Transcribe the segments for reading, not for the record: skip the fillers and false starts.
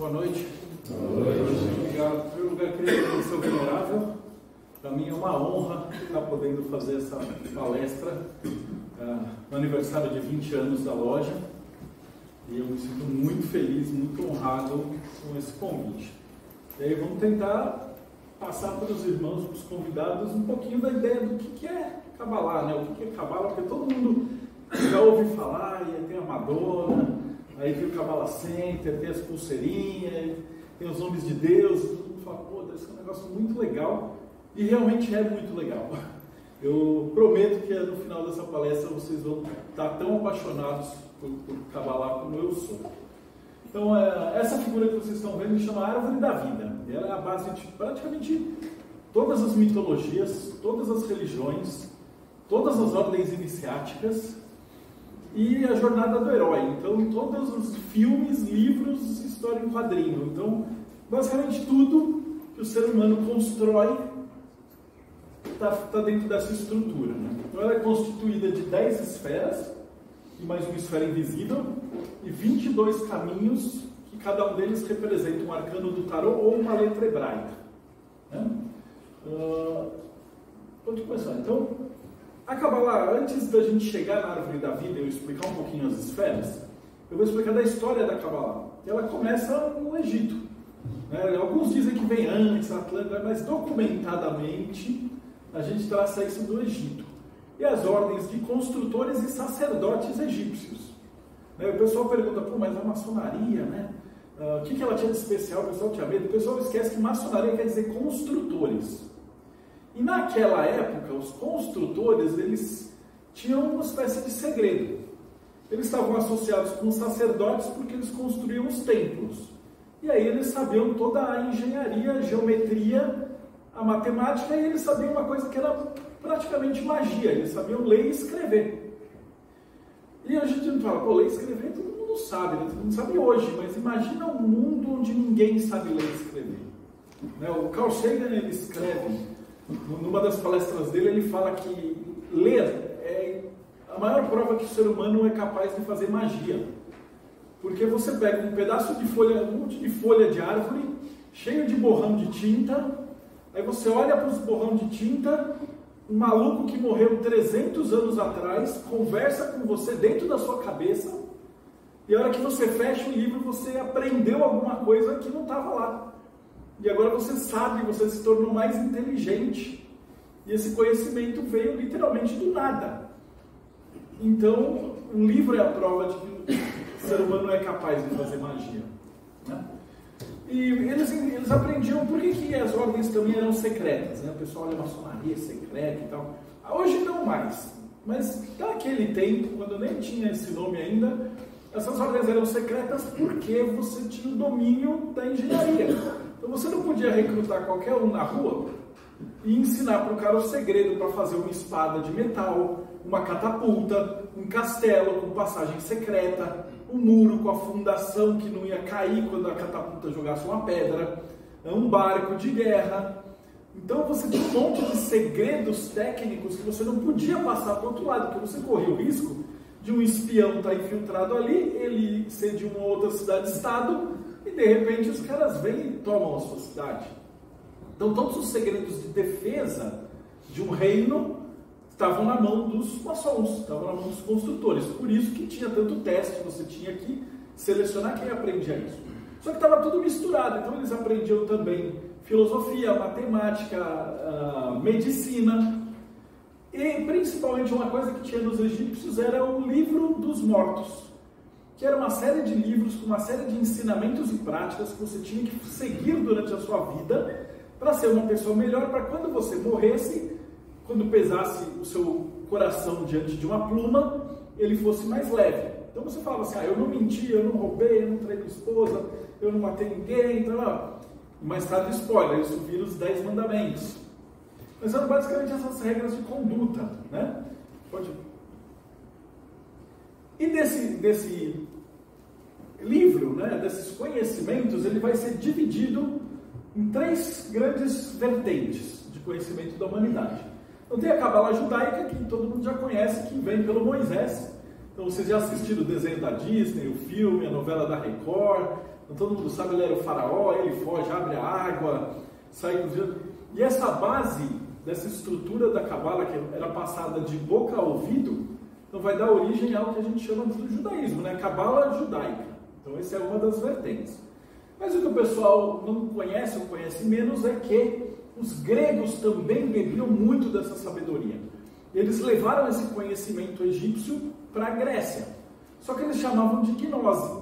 Boa noite. Boa noite. Obrigado. Em primeiro lugar, queria agradecer ao Venerável. Para mim é uma honra estar podendo fazer essa palestra no aniversário de 20 anos da loja. E eu me sinto muito feliz, muito honrado com esse convite. E aí vamos tentar passar para os irmãos, para os convidados, um pouquinho da ideia do que é Kabbalah, né? O que é Kabbalah, porque todo mundo já ouve falar, e tem a Madonna, aí tem o Kabbalah Center, tem as pulseirinhas, tem os nomes de Deus, todo mundo fala, pô, deve ser um negócio muito legal, e realmente é muito legal. Eu prometo que no final dessa palestra vocês vão estar tão apaixonados por Kabbalah como eu sou. Então, essa figura que vocês estão vendo chama Árvore da Vida. Ela é a base de praticamente todas as mitologias, todas as religiões, todas as ordens iniciáticas e a jornada do herói. Então, todos os filmes, livros, história em quadrinho. Então, basicamente tudo que o ser humano constrói está dentro dessa estrutura, né? Então, ela é constituída de 10 esferas e mais uma esfera invisível e 22 caminhos, que cada um deles representa um arcano do tarô ou uma letra hebraica, né? Pode começar. Então, a Kabbalah, antes da gente chegar na Árvore da Vida e eu explicar um pouquinho as esferas, eu vou explicar da história da Kabbalah. Ela começa no Egito, né? Alguns dizem que vem antes, Atlântida, mas documentadamente a gente traça isso do Egito. E as ordens de construtores e sacerdotes egípcios. O pessoal pergunta, pô, mas a maçonaria, né? O que ela tinha de especial? O pessoal tinha medo. O pessoal esquece que maçonaria quer dizer construtores. E naquela época, os construtores, eles tinham uma espécie de segredo. Eles estavam associados com os sacerdotes porque eles construíam os templos. E aí eles sabiam toda a engenharia, a geometria, a matemática, e eles sabiam uma coisa que era praticamente magia. Eles sabiam ler e escrever. E a gente não fala, pô, ler e escrever todo mundo sabe, né? Todo mundo sabe hoje, mas imagina um mundo onde ninguém sabe ler e escrever. O Carl Sagan, ele escreve, numa das palestras dele, ele fala que ler é a maior prova que o ser humano é capaz de fazer magia. Porque você pega um pedaço de folha, um monte de folha de árvore, cheio de borrão de tinta, aí você olha para os borrão de tinta, um maluco que morreu 300 anos atrás, conversa com você dentro da sua cabeça, e a hora que você fecha o livro, você aprendeu alguma coisa que não estava lá. E agora você sabe, você se tornou mais inteligente. E esse conhecimento veio literalmente do nada. Então, um livro é a prova de que o ser humano é capaz de fazer magia, né? E eles aprendiam por que as ordens também eram secretas, né? O pessoal olha a maçonaria secreta e tal. Hoje não mais, mas naquele tempo, quando nem tinha esse nome ainda, essas ordens eram secretas porque você tinha o domínio da engenharia. Então você não podia recrutar qualquer um na rua e ensinar para o cara o segredo para fazer uma espada de metal, uma catapulta, um castelo com passagem secreta, um muro com a fundação que não ia cair quando a catapulta jogasse uma pedra, um barco de guerra. Então você tinha um monte de segredos técnicos que você não podia passar para o outro lado, porque você corria o risco de um espião estar infiltrado ali, ele ser de uma outra cidade-estado, e de repente os caras vêm e tomam a sua cidade. Então todos os segredos de defesa de um reino estavam na mão dos maçons, estavam na mão dos construtores. Por isso que tinha tanto teste, você tinha que selecionar quem aprendia isso. Só que estava tudo misturado, então eles aprendiam também filosofia, matemática, medicina. E principalmente uma coisa que tinha nos egípcios era o livro dos mortos, que era uma série de livros com uma série de ensinamentos e práticas que você tinha que seguir durante a sua vida para ser uma pessoa melhor, para quando você morresse, quando pesasse o seu coração diante de uma pluma, ele fosse mais leve. Então você falava assim, eu não menti, eu não roubei, eu não traí minha esposa, eu não matei ninguém, então, mais tarde spoiler, isso vira os 10 mandamentos. Mas eram basicamente essas regras de conduta, né? E desse livro, né, desses conhecimentos, ele vai ser dividido em 3 grandes vertentes de conhecimento da humanidade. Então tem a Kabbalah judaica, que todo mundo já conhece, que vem pelo Moisés. Então vocês já assistiram o desenho da Disney, o filme, a novela da Record, Então, todo mundo sabe, ele era o faraó, ele foge, abre a água, sai cozinhando. E essa base dessa estrutura da Cabala, que era passada de boca a ouvido, então vai dar origem ao que a gente chama do judaísmo, né? Cabala judaica. Então, essa é uma das vertentes. Mas o que o pessoal não conhece ou conhece menos é que os gregos também bebiam muito dessa sabedoria. Eles levaram esse conhecimento egípcio para a Grécia. Só que eles chamavam de gnose.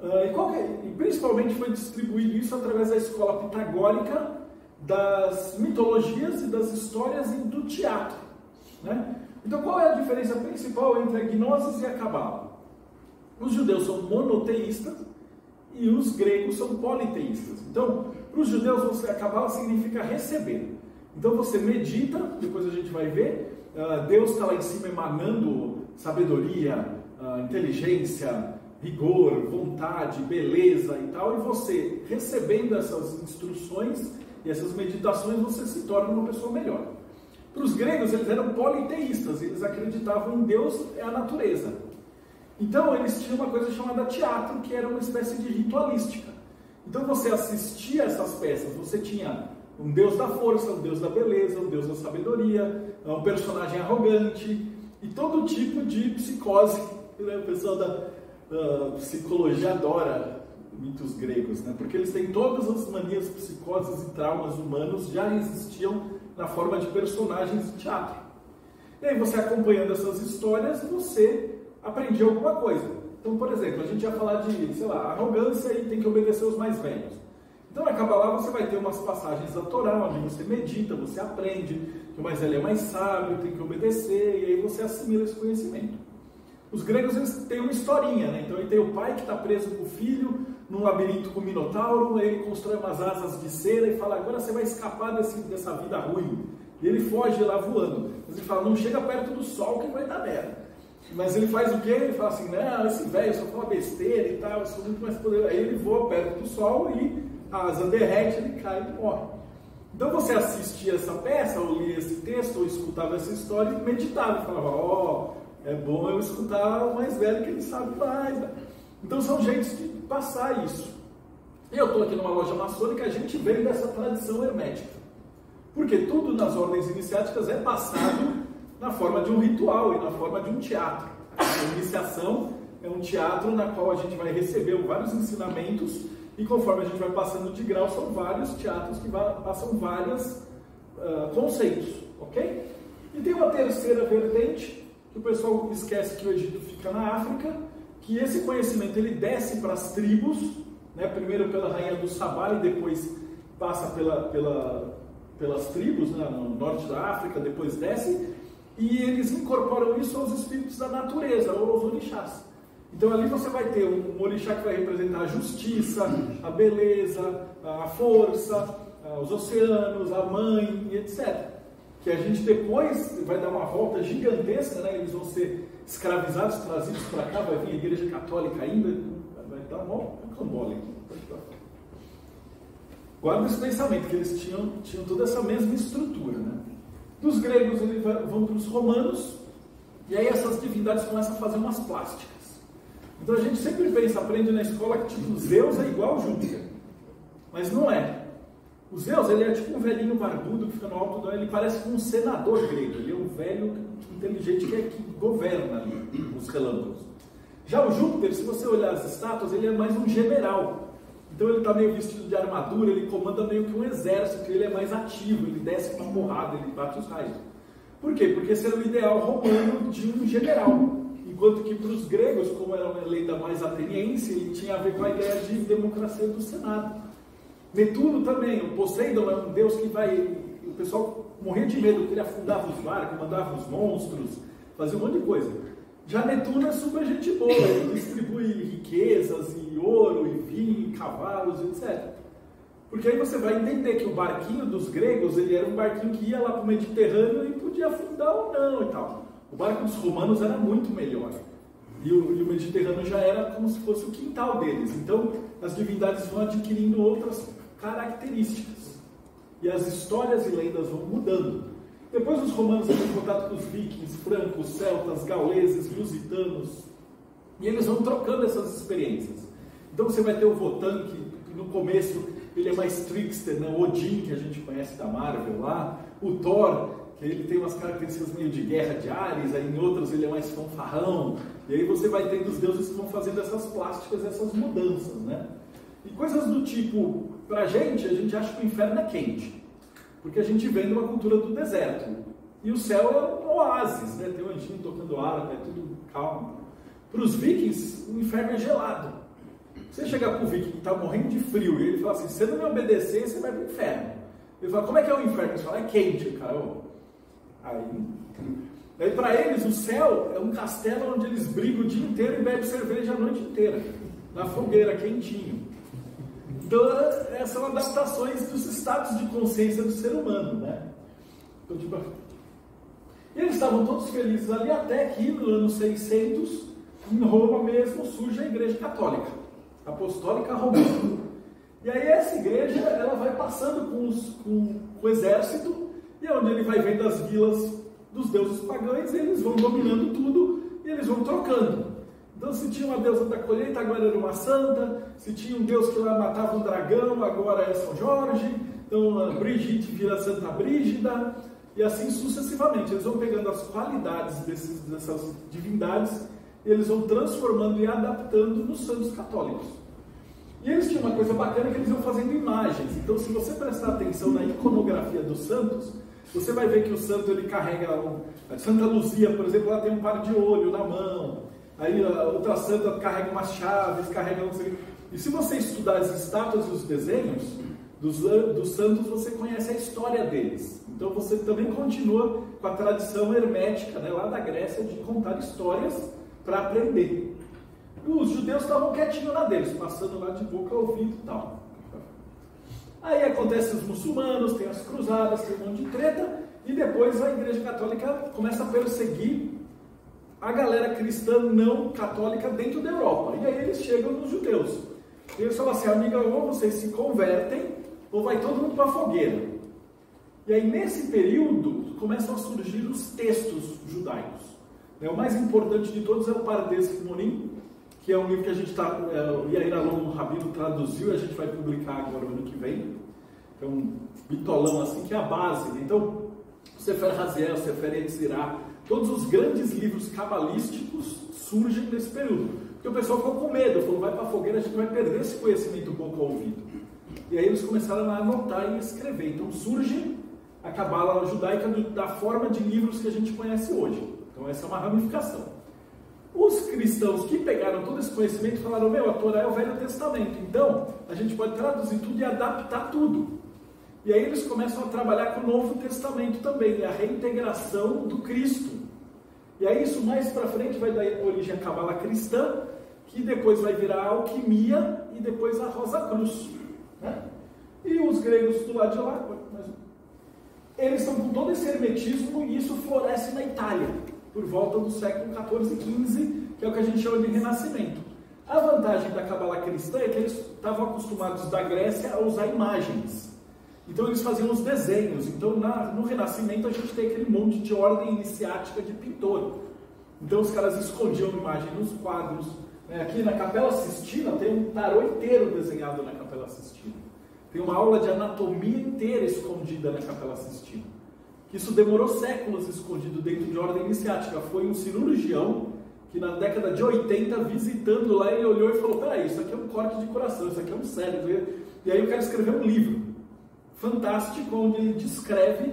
E principalmente foi distribuído isso através da escola pitagórica, das mitologias e das histórias e do teatro, né? Então, qual é a diferença principal entre a gnose e a cabala? Os judeus são monoteístas e os gregos são politeístas. Então, para os judeus, a cabala significa receber. Então, você medita, depois a gente vai ver, Deus está lá em cima emanando sabedoria, inteligência, rigor, vontade, beleza e tal, e você, recebendo essas instruções e essas meditações, você se torna uma pessoa melhor. Para os gregos, eles eram politeístas, eles acreditavam em Deus e a natureza. Então, eles tinham uma coisa chamada teatro, que era uma espécie de ritualística. Então, você assistia a essas peças, você tinha um deus da força, um deus da beleza, um deus da sabedoria, um personagem arrogante, e todo tipo de psicose, né? O pessoal da psicologia adora mitos gregos, né? Porque eles têm todas as manias, psicoses e traumas humanos já existiam na forma de personagens de teatro. E aí você acompanhando essas histórias, você aprendia alguma coisa. Então, por exemplo, a gente ia falar de, sei lá, arrogância e tem que obedecer os mais velhos. Então, na Kabbalah você vai ter umas passagens da Torá, onde você medita, você aprende que o mais velho é mais sábio, tem que obedecer, e aí você assimila esse conhecimento. Os gregos, eles têm uma historinha, né? Então ele tem o pai que está preso com o filho num labirinto com o Minotauro, aí ele constrói umas asas de cera e fala, agora você vai escapar dessa vida ruim. E ele foge lá voando. Mas ele fala, não chega perto do sol que vai dar merda. Mas ele faz o quê? Ele fala assim, não, esse velho só fala besteira e tal, eu sou muito mais poderoso. Aí ele voa perto do sol e a asa derrete, ele cai e morre. Então você assistia essa peça, ou lia esse texto, ou escutava essa história e meditava. Falava, ó, é bom eu escutar o mais velho que ele sabe mais, né? Então são jeitos de passar isso. Eu estou aqui numa loja maçônica, a gente vem dessa tradição hermética. Porque tudo nas ordens iniciáticas é passado na forma de um ritual e na forma de um teatro. A iniciação é um teatro na qual a gente vai receber vários ensinamentos e conforme a gente vai passando de grau, são vários teatros que passam vários conceitos, ok? E tem uma terceira vertente, que o pessoal esquece que o Egito fica na África, que esse conhecimento ele desce para as tribos, né? Primeiro pela rainha do Sabá e depois passa pelas tribos, né? No norte da África, depois desce, e eles incorporam isso aos espíritos da natureza, ou aos orixás. Então ali você vai ter um orixá que vai representar a justiça, a beleza, a força, os oceanos, a mãe, etc. Que a gente depois vai dar uma volta gigantesca, né? Eles vão ser escravizados, trazidos para cá, vai vir a igreja católica ainda, vai dar um cambole aqui. Guarda esse pensamento, que eles tinham toda essa mesma estrutura, né? Dos gregos eles vão para os romanos, e aí essas divindades começam a fazer umas plásticas. Então a gente sempre aprende na escola que tipo, Zeus é igual a Júpiter, mas não é. O Zeus, ele é tipo um velhinho barbudo que fica no alto, ele parece um senador grego, ele é um velho inteligente que governa ali os relâmpagos. Já o Júpiter, se você olhar as estátuas, ele é mais um general. Então ele está meio vestido de armadura, ele comanda meio que um exército, ele é mais ativo, ele desce com uma porrada, ele bate os raios. Por quê? Porque esse era o ideal romano de um general. Enquanto que para os gregos, como era uma lei da mais ateniense, ele tinha a ver com a ideia de democracia do Senado. Netuno também, o Poseidon é um deus que o pessoal morria de medo, porque ele afundava os barcos, mandava os monstros, fazia um monte de coisa. Já Netuno é super gente boa, ele distribui riquezas, e ouro, e vinho, e cavalos, etc. Porque aí você vai entender que o barquinho dos gregos, ele era um barquinho que ia lá para o Mediterrâneo e podia afundar ou não e tal. O barco dos romanos era muito melhor. E o Mediterrâneo já era como se fosse o quintal deles. Então, as divindades vão adquirindo outras características. E as histórias e lendas vão mudando. Depois os romanos entram em contato com os vikings, francos, celtas, gauleses, lusitanos. E eles vão trocando essas experiências. Então você vai ter o Votan, que no começo ele é mais trickster, né? O Odin, que a gente conhece da Marvel lá, o Thor, que ele tem umas características meio de guerra de Ares, aí em outras ele é mais fanfarrão, e aí você vai tendo os deuses que vão fazendo essas plásticas, essas mudanças, né? E coisas do tipo, pra gente, a gente acha que o inferno é quente, porque a gente vem de uma cultura do deserto, e o céu é um oásis, né? Tem um anjinho tocando harpa, é tudo calmo. Para os vikings, o inferno é gelado. Você chegar para o viking que está morrendo de frio, e ele fala assim, se você não me obedecer, você vai para o inferno. Ele fala, como é que é o inferno? Ele fala, é quente, cara. Aí para eles, o céu é um castelo onde eles brigam o dia inteiro e bebem cerveja a noite inteira, na fogueira, quentinho. Então, essas são adaptações dos estados de consciência do ser humano, né? Então, tipo, e eles estavam todos felizes ali, até que no ano 600, em Roma mesmo, surge a Igreja Católica, Apostólica Romana. E aí essa igreja, ela vai passando com o exército, e é onde ele vai vendo as vilas dos deuses pagãos, e eles vão dominando tudo, e eles vão trocando. Então, se tinha uma deusa da colheita, agora era uma santa. Se tinha um deus que lá matava um dragão, agora é São Jorge. Então, a Brigitte vira Santa Brígida. E assim sucessivamente. Eles vão pegando as qualidades dessas divindades e eles vão transformando e adaptando nos santos católicos. E eles tinham uma coisa bacana que eles iam fazendo imagens. Então, se você prestar atenção na iconografia dos santos, você vai ver que o santo ele carrega... A Santa Luzia, por exemplo, ela tem um par de olho na mão. Aí a outra santa carrega umas chaves, carrega não sei. E se você estudar as estátuas e os desenhos dos santos, você conhece a história deles. Então você também continua com a tradição hermética, né, lá da Grécia, de contar histórias para aprender. E os judeus estavam quietinhos lá deles, passando lá de boca ao ouvido e tal. Aí acontece os muçulmanos, tem as cruzadas, tem um monte de treta, e depois a Igreja Católica começa a perseguir a galera cristã não católica dentro da Europa. E aí eles chegam nos judeus. E eles falam assim, amiga, ou vocês se convertem, ou vai todo mundo para a fogueira. E aí nesse período começam a surgir os textos judaicos. O mais importante de todos é o Pardes Simonim, que é um livro que a gente está, o Yair Alon Rabino traduziu e a gente vai publicar agora no ano que vem. É um bitolão assim, que é a base. Então, o Sefer Haziel, o Sefer Yetzirah, todos os grandes livros cabalísticos surgem nesse período. Porque o pessoal ficou com medo, falou, vai para a fogueira, a gente vai perder esse conhecimento boca ao ouvido. E aí eles começaram a anotar e escrever. Então surge a Cabala judaica da forma de livros que a gente conhece hoje. Então essa é uma ramificação. Os cristãos que pegaram todo esse conhecimento falaram, a Torá é o Velho Testamento, então a gente pode traduzir tudo e adaptar tudo. E aí eles começam a trabalhar com o Novo Testamento também, a reintegração do Cristo. E aí isso mais para frente vai dar origem à Cabala cristã, que depois vai virar a alquimia e depois a Rosa Cruz. Né? E os gregos do lado de lá, eles estão com todo esse hermetismo e isso floresce na Itália, por volta do século XIV e XV, que é o que a gente chama de Renascimento. A vantagem da Cabala cristã é que eles estavam acostumados da Grécia a usar imagens. Então eles faziam os desenhos. Então no Renascimento a gente tem aquele monte de ordem iniciática de pintor. Então os caras escondiam imagem nos quadros. Aqui na Capela Sistina tem um tarô inteiro desenhado na Capela Sistina. Tem uma aula de anatomia inteira escondida na Capela Sistina. Isso demorou séculos escondido dentro de ordem iniciática. Foi um cirurgião que na década de 80, visitando lá, ele olhou e falou, peraí, isso aqui é um corte de coração, isso aqui é um cérebro. E aí o cara escreveu um livro fantástico, onde ele descreve,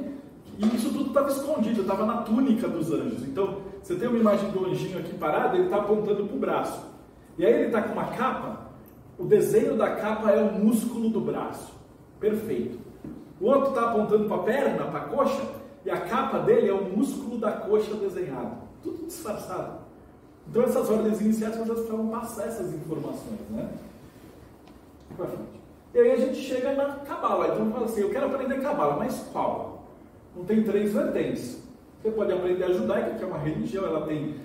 e isso tudo estava escondido, estava na túnica dos anjos. Então, você tem uma imagem do anjinho aqui parado, ele está apontando para o braço. E aí ele está com uma capa, o desenho da capa é o músculo do braço. Perfeito. O outro está apontando para a perna, para a coxa, e a capa dele é o músculo da coxa desenhado. Tudo disfarçado. Então essas ordens iniciáticas já precisavam passar essas informações, né? Para frente. E aí a gente chega na Cabala. Então fala assim, eu quero aprender Cabala, mas qual? Não tem 3 vertentes. Você pode aprender a judaica, que é uma religião, ela tem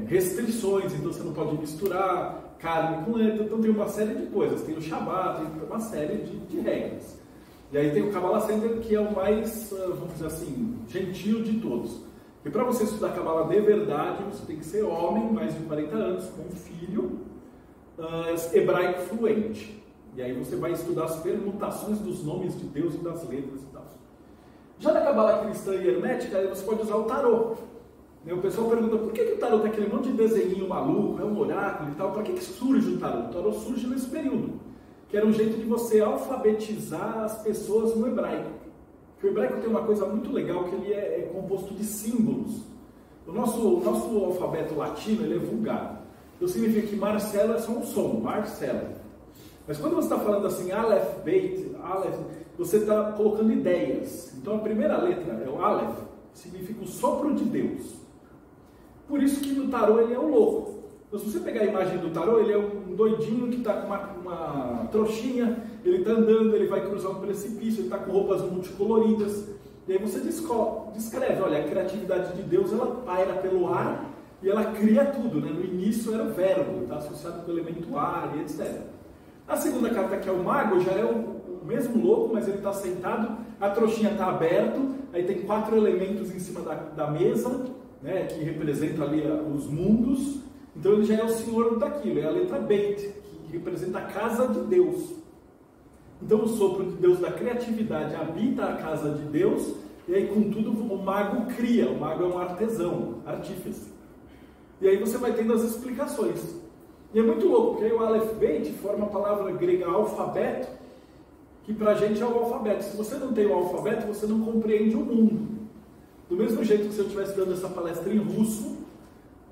restrições, então você não pode misturar carne com leite, então tem uma série de coisas. Tem o Shabat, tem uma série de regras. E aí tem o Kabbalah Center, que é o mais, vamos dizer assim, gentil de todos. E para você estudar Kabbalah de verdade, você tem que ser homem, mais de 40 anos, com um filho, hebraico fluente. E aí você vai estudar as permutações dos nomes de Deus e das letras e tal. Já na Cabala cristã e hermética, aí você pode usar o tarô. O pessoal pergunta, por que o tarô tem aquele monte de desenho maluco, é um oráculo e tal, para que surge o tarô? O tarô surge nesse período, que era um jeito de você alfabetizar as pessoas no hebraico. Porque o hebraico tem uma coisa muito legal, que ele é composto de símbolos. O nosso alfabeto latino, ele é vulgar. Então significa que Marcelo é só um som, Marcelo. Mas quando você está falando assim, Aleph, Beit, Aleph, você está colocando ideias. Então a primeira letra é o Aleph, significa o sopro de Deus. Por isso que no tarô ele é um louco. Então se você pegar a imagem do tarô, ele é um doidinho que está com uma trouxinha, ele está andando, ele vai cruzar um precipício, ele está com roupas multicoloridas. E aí você descreve, olha, a criatividade de Deus, ela paira pelo ar e ela cria tudo, né? No início era o verbo, está associado com o elemento ar e etc. A segunda carta, que é o mago, já é o mesmo louco, mas ele está sentado, a trouxinha está aberta, aí tem 4 elementos em cima da mesa, né, que representa ali os mundos. Então ele já é o senhor daquilo, é a letra Beit, que representa a casa de Deus. Então o sopro de Deus da criatividade habita a casa de Deus, e aí contudo o mago cria, o mago é um artesão, artífice. E aí você vai tendo as explicações. E é muito louco, porque aí o Aleph Beit forma a palavra grega alfabeto, que pra gente é o alfabeto. Se você não tem o alfabeto, você não compreende o mundo. Do mesmo jeito que se eu estivesse dando essa palestra em russo,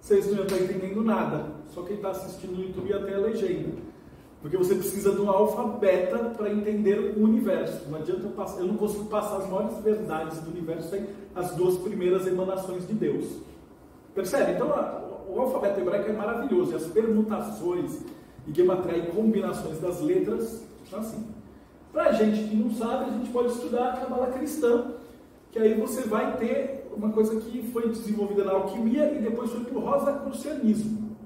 vocês não iam estar entendendo nada. Só quem está assistindo no YouTube ia ter a legenda. Porque você precisa de um alfabeta para entender o universo. Não adianta eu não consigo passar as maiores verdades do universo sem as 2 primeiras emanações de Deus. Percebe? Então o alfabeto hebraico é maravilhoso. E as permutações e gematria e combinações das letras são assim. Para a gente que não sabe, a gente pode estudar a Cabala cristã, que aí você vai ter uma coisa que foi desenvolvida na alquimia e depois foi para o rosacrucianismo,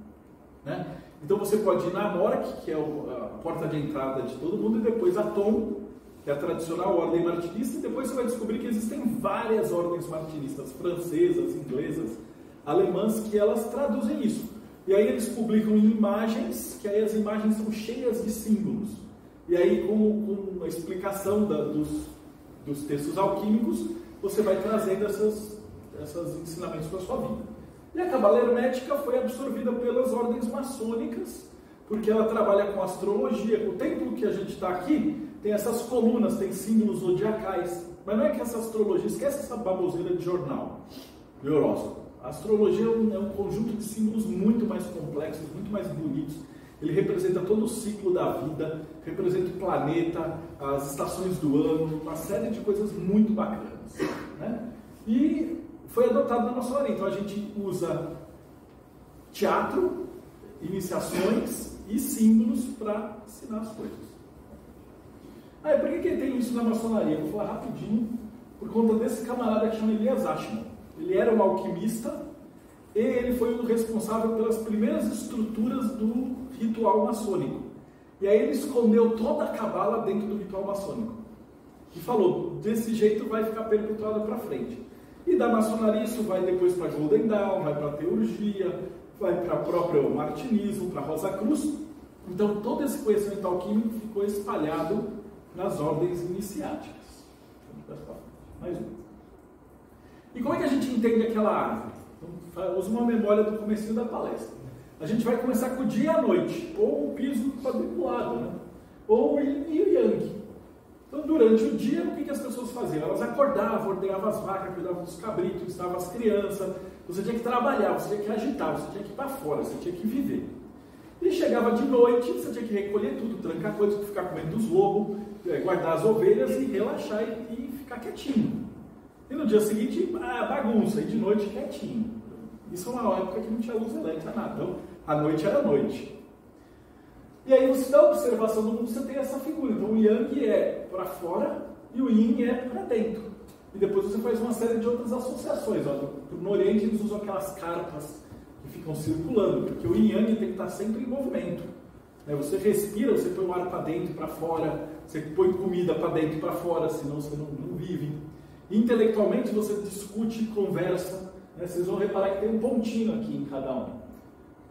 né? Então você pode ir na Amorc, que é a porta de entrada de todo mundo, e depois a Tom, que é a tradicional ordem martinista, e depois você vai descobrir que existem várias ordens martinistas, francesas, inglesas, alemãs, que elas traduzem isso. E aí eles publicam em imagens, que aí as imagens são cheias de símbolos. E aí com a explicação dos textos alquímicos, você vai trazendo esses ensinamentos para a sua vida. E a Cabala hermética foi absorvida pelas ordens maçônicas, porque ela trabalha com astrologia. O templo que a gente está aqui tem essas colunas, tem símbolos zodiacais. Mas não é que essa astrologia, esquece essa baboseira de jornal, de horóscopo. A astrologia é um conjunto de símbolos muito mais complexos, muito mais bonitos. Ele representa todo o ciclo da vida, representa o planeta, as estações do ano, uma série de coisas muito bacanas, né? E foi adotado na maçonaria. Então a gente usa teatro, iniciações e símbolos para ensinar as coisas. Por que tem isso na maçonaria? Vou falar rapidinho, por conta desse camarada que chama Elias Ashman. Ele era um alquimista e ele foi o responsável pelas primeiras estruturas do ritual maçônico. E aí ele escondeu toda a cabala dentro do ritual maçônico. E falou, desse jeito vai ficar perpetuado para frente. E da maçonaria isso vai depois para Golden Dawn, vai para a teurgia, vai para o próprio martinismo, para a Rosa Cruz. Então todo esse conhecimento alquímico ficou espalhado nas ordens iniciáticas. Mais um. E como é que a gente entende aquela árvore? Então, usa uma memória do comecinho da palestra. A gente vai começar com o dia e a noite, ou o piso quadriculado, né? Ou o yin e o yang. Então, durante o dia, o que as pessoas faziam? Elas acordavam, ordenavam as vacas, cuidavam dos cabritos, estavam as crianças. Você tinha que trabalhar, você tinha que agitar, você tinha que ir para fora, você tinha que viver. E chegava de noite, você tinha que recolher tudo, trancar coisas, ficar comendo dos lobos, guardar as ovelhas e relaxar e ficar quietinho. E no dia seguinte, bagunça, e de noite quietinho. Isso é uma época que não tinha luz elétrica, nada. Então, a noite era noite. E aí, você dá observação do mundo, você tem essa figura. Então, o Yang é para fora e o Yin é para dentro. E depois você faz uma série de outras associações. Ó. No Oriente, eles usam aquelas carpas que ficam circulando, porque o Yin Yang tem que estar sempre em movimento. Você respira, você põe o ar para dentro e para fora, você põe comida para dentro e para fora, senão você não vive. Intelectualmente, você discute, conversa. Vocês vão reparar que tem um pontinho aqui em cada um.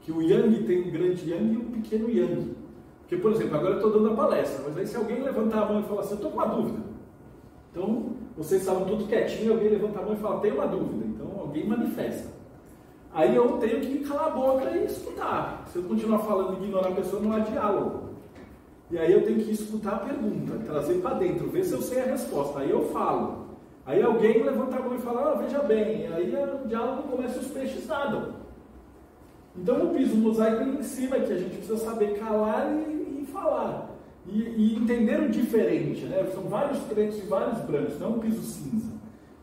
que o Yang tem um grande Yang e um pequeno Yang. Porque, por exemplo, agora eu estou dando a palestra, mas aí se alguém levantar a mão e falar assim, eu estou com uma dúvida. Então, vocês estavam todos quietinhos, alguém levanta a mão e fala, tem uma dúvida. Então, alguém manifesta. Aí eu tenho que calar a boca e escutar. Se eu continuar falando e ignorar a pessoa, não há diálogo. E aí eu tenho que escutar a pergunta, trazer para dentro, ver se eu sei a resposta. Aí eu falo. Aí alguém levanta a mão e fala, veja bem. Aí o diálogo começa e os peixes nadam. Então eu piso um mosaico em cima, que a gente precisa saber calar e falar. E entender o diferente, né? São vários pretos e vários brancos, não é um piso cinza.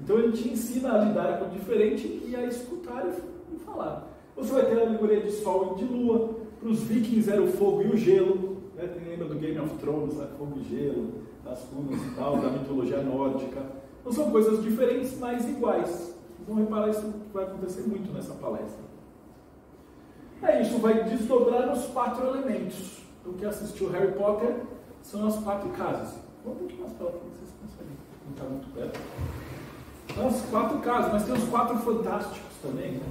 Então ele te ensina a lidar com o diferente e a escutar e falar. Você vai ter a alegoria de sol e de lua. Para os vikings era o fogo e o gelo. Né? Lembra do Game of Thrones, né? Fogo e gelo, as runas e tal, da mitologia nórdica. Então são coisas diferentes, mas iguais. Vocês vão reparar, isso vai acontecer muito nessa palestra. Isso vai desdobrar nos 4 elementos. Então, quem assistiu Harry Potter são as 4 casas. Vamos um pouquinho mais para lá, vocês conseguem. Não está muito perto. São as 4 casas, mas tem os 4 fantásticos também. Né?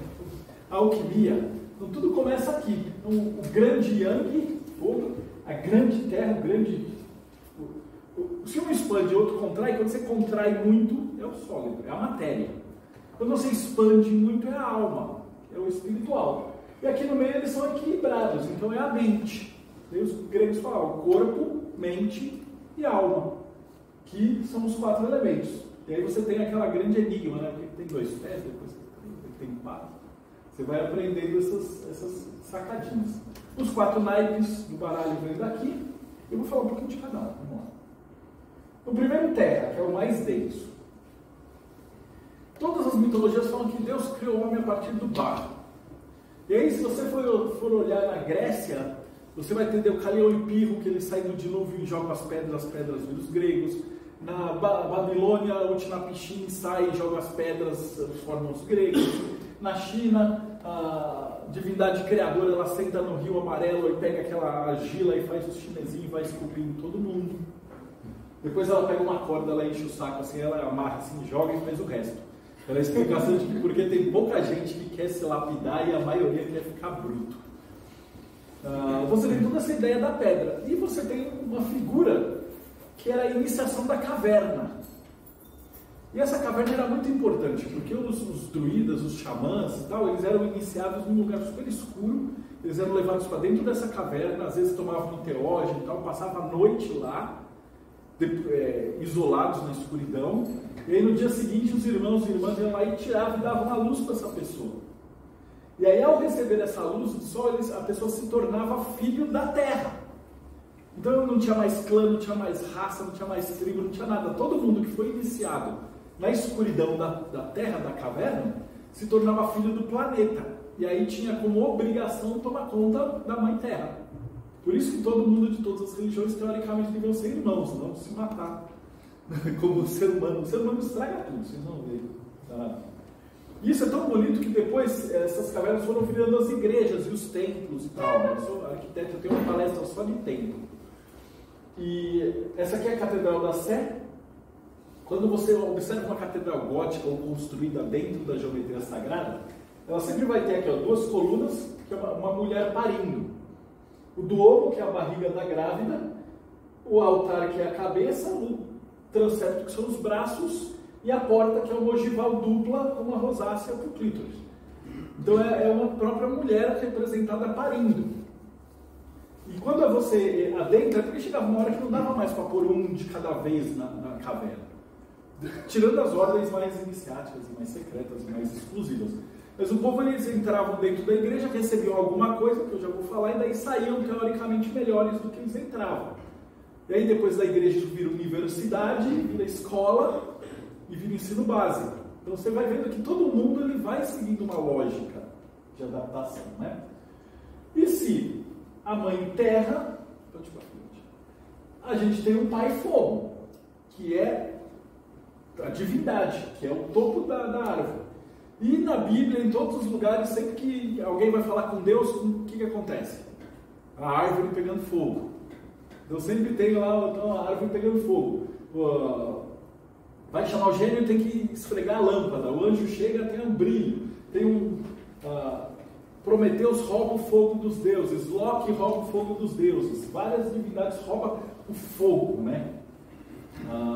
A alquimia. Então, tudo começa aqui. Então, o grande Yang, fogo, a grande terra, o grande... Se um expande e outro contrai, quando você contrai muito, é o sólido, é a matéria. Quando você expande muito, é a alma, é o espiritual. E aqui no meio eles são equilibrados, então é a mente. E os gregos falavam corpo, mente e alma, que são os 4 elementos. E aí você tem aquela grande enigma, né? Porque tem 2 pés, depois tem 4. Você vai aprendendo essas sacadinhas. Os 4 naipes do baralho vêm daqui. Eu vou falar um pouquinho de cada um. Vamos lá. O primeiro, terra, que é o mais denso. Todas as mitologias falam que Deus criou o homem a partir do barro. E aí, se você for olhar na Grécia, você vai entender o Calião e Pirro, que ele sai do dilúvio e joga as pedras viram os gregos. Na Babilônia, o Utnapishtim sai e joga as pedras, formam os gregos. Na China, a divindade criadora, ela senta no rio amarelo e pega aquela argila e faz os chinesinhos e vai esculpindo todo mundo. Depois ela pega uma corda, ela enche o saco assim, ela amarra assim, joga e faz o resto. Ela é a explicação de que porque tem pouca gente que quer se lapidar e a maioria quer ficar bruto. Você tem toda essa ideia da pedra. E você tem uma figura que era a iniciação da caverna. E essa caverna era muito importante, porque os druidas, os xamãs e tal, eles eram iniciados num lugar super escuro, eles eram levados para dentro dessa caverna, às vezes tomavam um enteógeno e tal, passavam a noite lá, isolados na escuridão, e aí no dia seguinte os irmãos e irmãs iam lá e tiravam e davam a luz para essa pessoa. E aí ao receber essa luz do sol, a pessoa se tornava filho da terra. Então não tinha mais clã, não tinha mais raça, não tinha mais tribo, não tinha nada. Todo mundo que foi iniciado na escuridão da terra, da caverna, se tornava filho do planeta. E aí tinha como obrigação tomar conta da mãe terra. Por isso que todo mundo de todas as religiões, teoricamente, deviam ser irmãos, não se matar. Como o ser humano. O ser humano estraga tudo, vocês vão ver. Tá? Isso é tão bonito que depois essas cavernas foram virando as igrejas e os templos e tal. Eu sou arquiteto, eu tenho uma palestra só de templo. E essa aqui é a Catedral da Sé. Quando você observa uma catedral gótica ou construída dentro da geometria sagrada, ela sempre vai ter aqui 2 colunas, que é uma mulher parindo. O duomo, que é a barriga da grávida, o altar, que é a cabeça, o transepto, que são os braços, e a porta, que é uma ogival dupla com uma rosácea para o clítoris. Então é uma própria mulher representada parindo. E quando você adentra, é porque chegava uma hora que não dava mais para pôr um de cada vez na caverna. Tirando as ordens mais iniciáticas, mais secretas, mais exclusivas. Mas o povo, eles entravam dentro da igreja, recebiam alguma coisa, que eu já vou falar, e daí saíam teoricamente melhores do que eles entravam. E aí depois da igreja vira universidade, vira escola e vira ensino básico. Então você vai vendo que todo mundo ele vai seguindo uma lógica de adaptação, né? E se a mãe terra, a gente tem um pai fogo, que é a divindade, que é o topo da árvore. E na Bíblia, em todos os lugares, sempre que alguém vai falar com Deus, o que acontece? A árvore pegando fogo. Então sempre tem lá a árvore pegando fogo. Vai chamar o gênio e tem que esfregar a lâmpada. O anjo chega, tem um brilho. Prometeus rouba o fogo dos deuses, Loki rouba o fogo dos deuses, várias divindades roubam o fogo, né?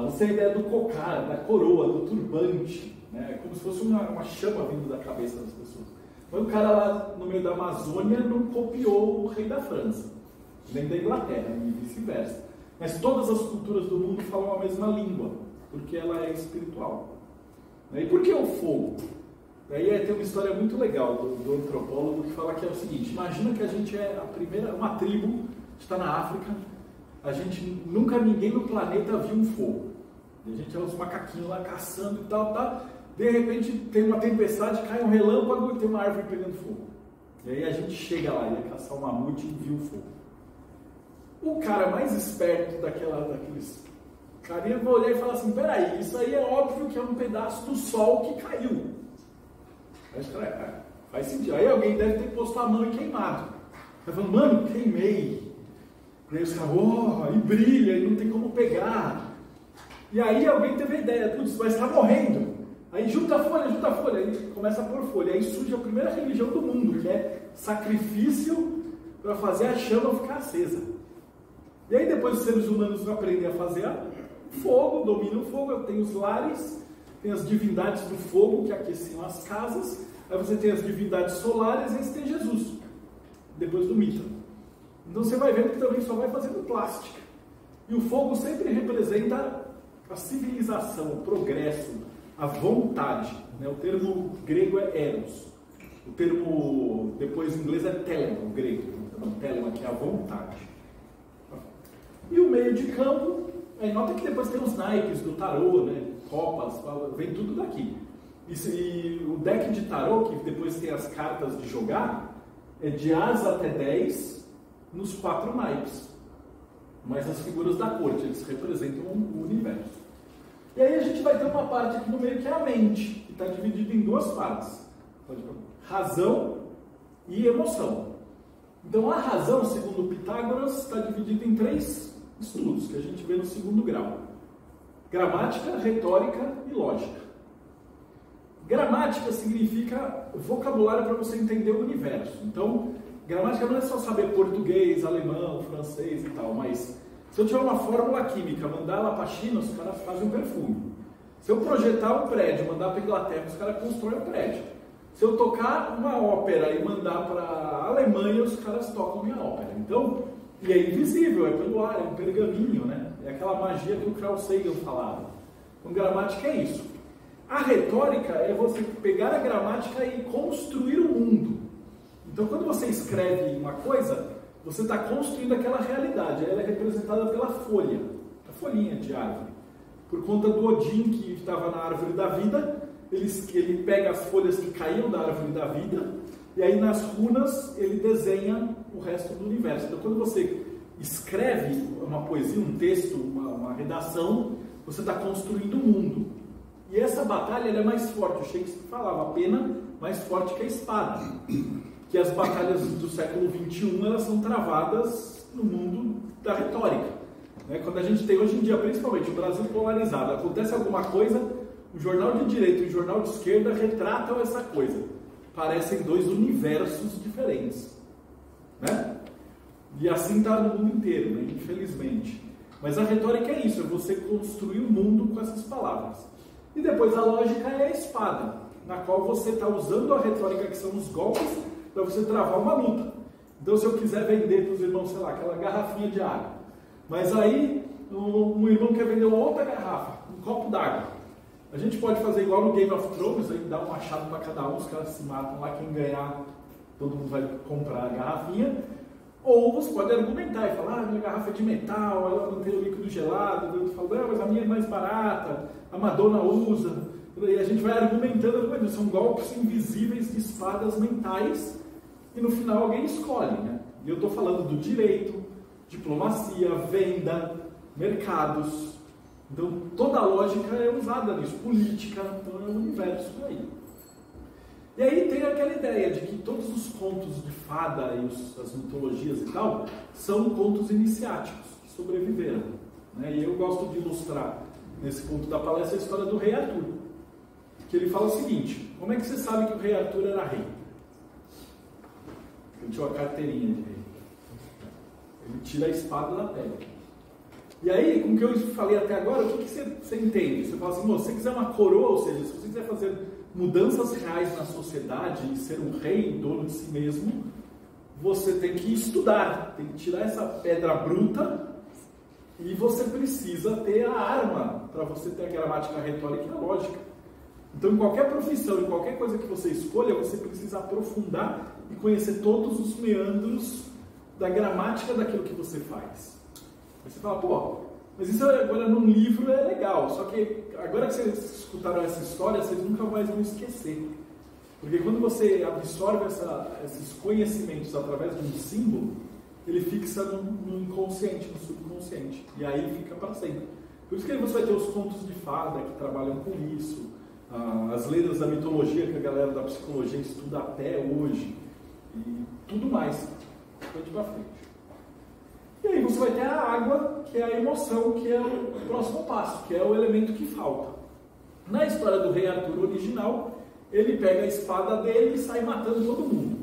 Você tem a ideia do cocar, da coroa, do turbante, né? Como se fosse uma chama vindo da cabeça das pessoas. Mas o cara lá no meio da Amazônia não copiou o rei da França, nem da Inglaterra, e vice-versa. Mas todas as culturas do mundo falam a mesma língua, porque ela é espiritual. E por que o fogo? Daí tem uma história muito legal do antropólogo que fala que é o seguinte: imagina que a gente é uma tribo, está na África, nunca ninguém no planeta viu um fogo. E a gente é os macaquinhos lá caçando e tal, de repente tem uma tempestade, cai um relâmpago e tem uma árvore pegando fogo. E aí a gente chega lá, ia caçar um mamute e viu o fogo. O cara mais esperto daqueles carinha vai olhar e falar assim: peraí, isso aí é óbvio que é um pedaço do sol que caiu. Faz sentido. Aí alguém deve ter posto a mão e queimado. Vai falando: mano, queimei. E aí os caras, e brilha, e não tem como pegar. E aí alguém teve a ideia: putz, mas está morrendo. Aí junta a folha, aí começa a pôr folha. Aí surge a primeira religião do mundo, que é sacrifício para fazer a chama ficar acesa. E aí depois os seres humanos aprendem a fazer fogo, dominam o fogo, tem os lares, tem as divindades do fogo que aqueciam as casas, aí você tem as divindades solares, e aí você tem Jesus, depois do mito. Então você vai vendo que também só vai fazendo plástica. E o fogo sempre representa a civilização, o progresso, a vontade. Né? O termo grego é eros. O termo, depois em inglês, é telema, o grego. Então, telema, que é a vontade. E o meio de campo, aí nota que depois tem os naipes do tarô, né? Copas, vem tudo daqui. E o deck de tarô, que depois tem as cartas de jogar, é de As até 10 nos 4 naipes. Mas as figuras da corte, eles representam o universo. E aí a gente vai ter uma parte aqui no meio que é a mente, que está dividida em 2 partes: razão e emoção. Então a razão, segundo Pitágoras, está dividida em 3 estudos que a gente vê no 2º grau: gramática, retórica e lógica. Gramática significa vocabulário para você entender o universo. Então, gramática não é só saber português, alemão, francês e tal, mas se eu tiver uma fórmula química, mandar ela para a China, os caras fazem um perfume. Se eu projetar um prédio, mandar para a Inglaterra, os caras constroem um prédio. Se eu tocar uma ópera e mandar para a Alemanha, os caras tocam minha ópera. Então, e é invisível, é pelo ar, é um pergaminho, né? É aquela magia que o Carl Sagan falava. Então, gramática é isso. A retórica é você pegar a gramática e construir o mundo. Então, quando você escreve uma coisa, você está construindo aquela realidade. Ela é representada pela folha, a folhinha de árvore. Por conta do Odin, que estava na árvore da vida, ele pega as folhas que caíam da árvore da vida, e aí nas runas ele desenha o resto do universo. Então, quando você escreve uma poesia, um texto, uma redação, você está construindo o mundo. E essa batalha ela é mais forte. O Shakespeare falava: a pena mais forte que a espada. Que as batalhas do século XXI elas são travadas no mundo da retórica. Né? Quando a gente tem hoje em dia, principalmente o Brasil polarizado, acontece alguma coisa, o jornal de direita e o jornal de esquerda retratam essa coisa. Parecem 2 universos diferentes. Né? E assim está no mundo inteiro, né? Infelizmente. Mas a retórica é isso, é você construir o mundo com essas palavras. E depois a lógica é a espada, na qual você está usando a retórica, que são os golpes, para você travar uma luta. Então, se eu quiser vender para os irmãos, sei lá, aquela garrafinha de água, mas aí um irmão quer vender uma outra garrafa, um copo d'água, a gente pode fazer igual no Game of Thrones, aí dar um machado para cada um, os caras se matam lá, quem ganhar, todo mundo vai comprar a garrafinha. Ou você pode argumentar e falar: minha garrafa é de metal, ela não tem o líquido gelado. Eu falo: mas a minha é mais barata, a Madonna usa. E a gente vai argumentando, são golpes invisíveis de espadas mentais, e no final alguém escolhe, né? E eu estou falando do direito, diplomacia, venda, mercados. Então toda a lógica é usada nisso, política, então é um universo aí. E aí tem aquela ideia de que todos os contos de fada e as mitologias e tal são contos iniciáticos que sobreviveram. Né? E eu gosto de ilustrar nesse ponto da palestra a história do rei Arthur. Que ele fala o seguinte: como é que você sabe que o rei Arthur era rei? Ele tinha uma carteirinha de rei. Ele tira a espada da pele. E aí, com o que eu falei até agora, o que você entende? Você fala assim, se você quiser uma coroa, ou seja, se você quiser fazer mudanças reais na sociedade e ser um rei, dono de si mesmo, você tem que estudar, tem que tirar essa pedra bruta e você precisa ter a arma para você ter a gramática, a retórica e a lógica. Então, em qualquer profissão, em qualquer coisa que você escolha, você precisa aprofundar e conhecer todos os meandros da gramática daquilo que você faz. Aí você fala, pô, mas isso agora num livro é legal, só que agora que vocês escutaram essa história, vocês nunca mais vão esquecer. Porque quando você absorve esses conhecimentos através de um símbolo, ele fixa no inconsciente, no subconsciente, e aí fica para sempre. Por isso que você vai ter os contos de fada que trabalham com isso, as lendas da mitologia que a galera da psicologia estuda até hoje, e tudo mais, frente para frente. E aí você vai ter a água, que é a emoção, que é o próximo passo, que é o elemento que falta. Na história do rei Arthur original, ele pega a espada dele e sai matando todo mundo,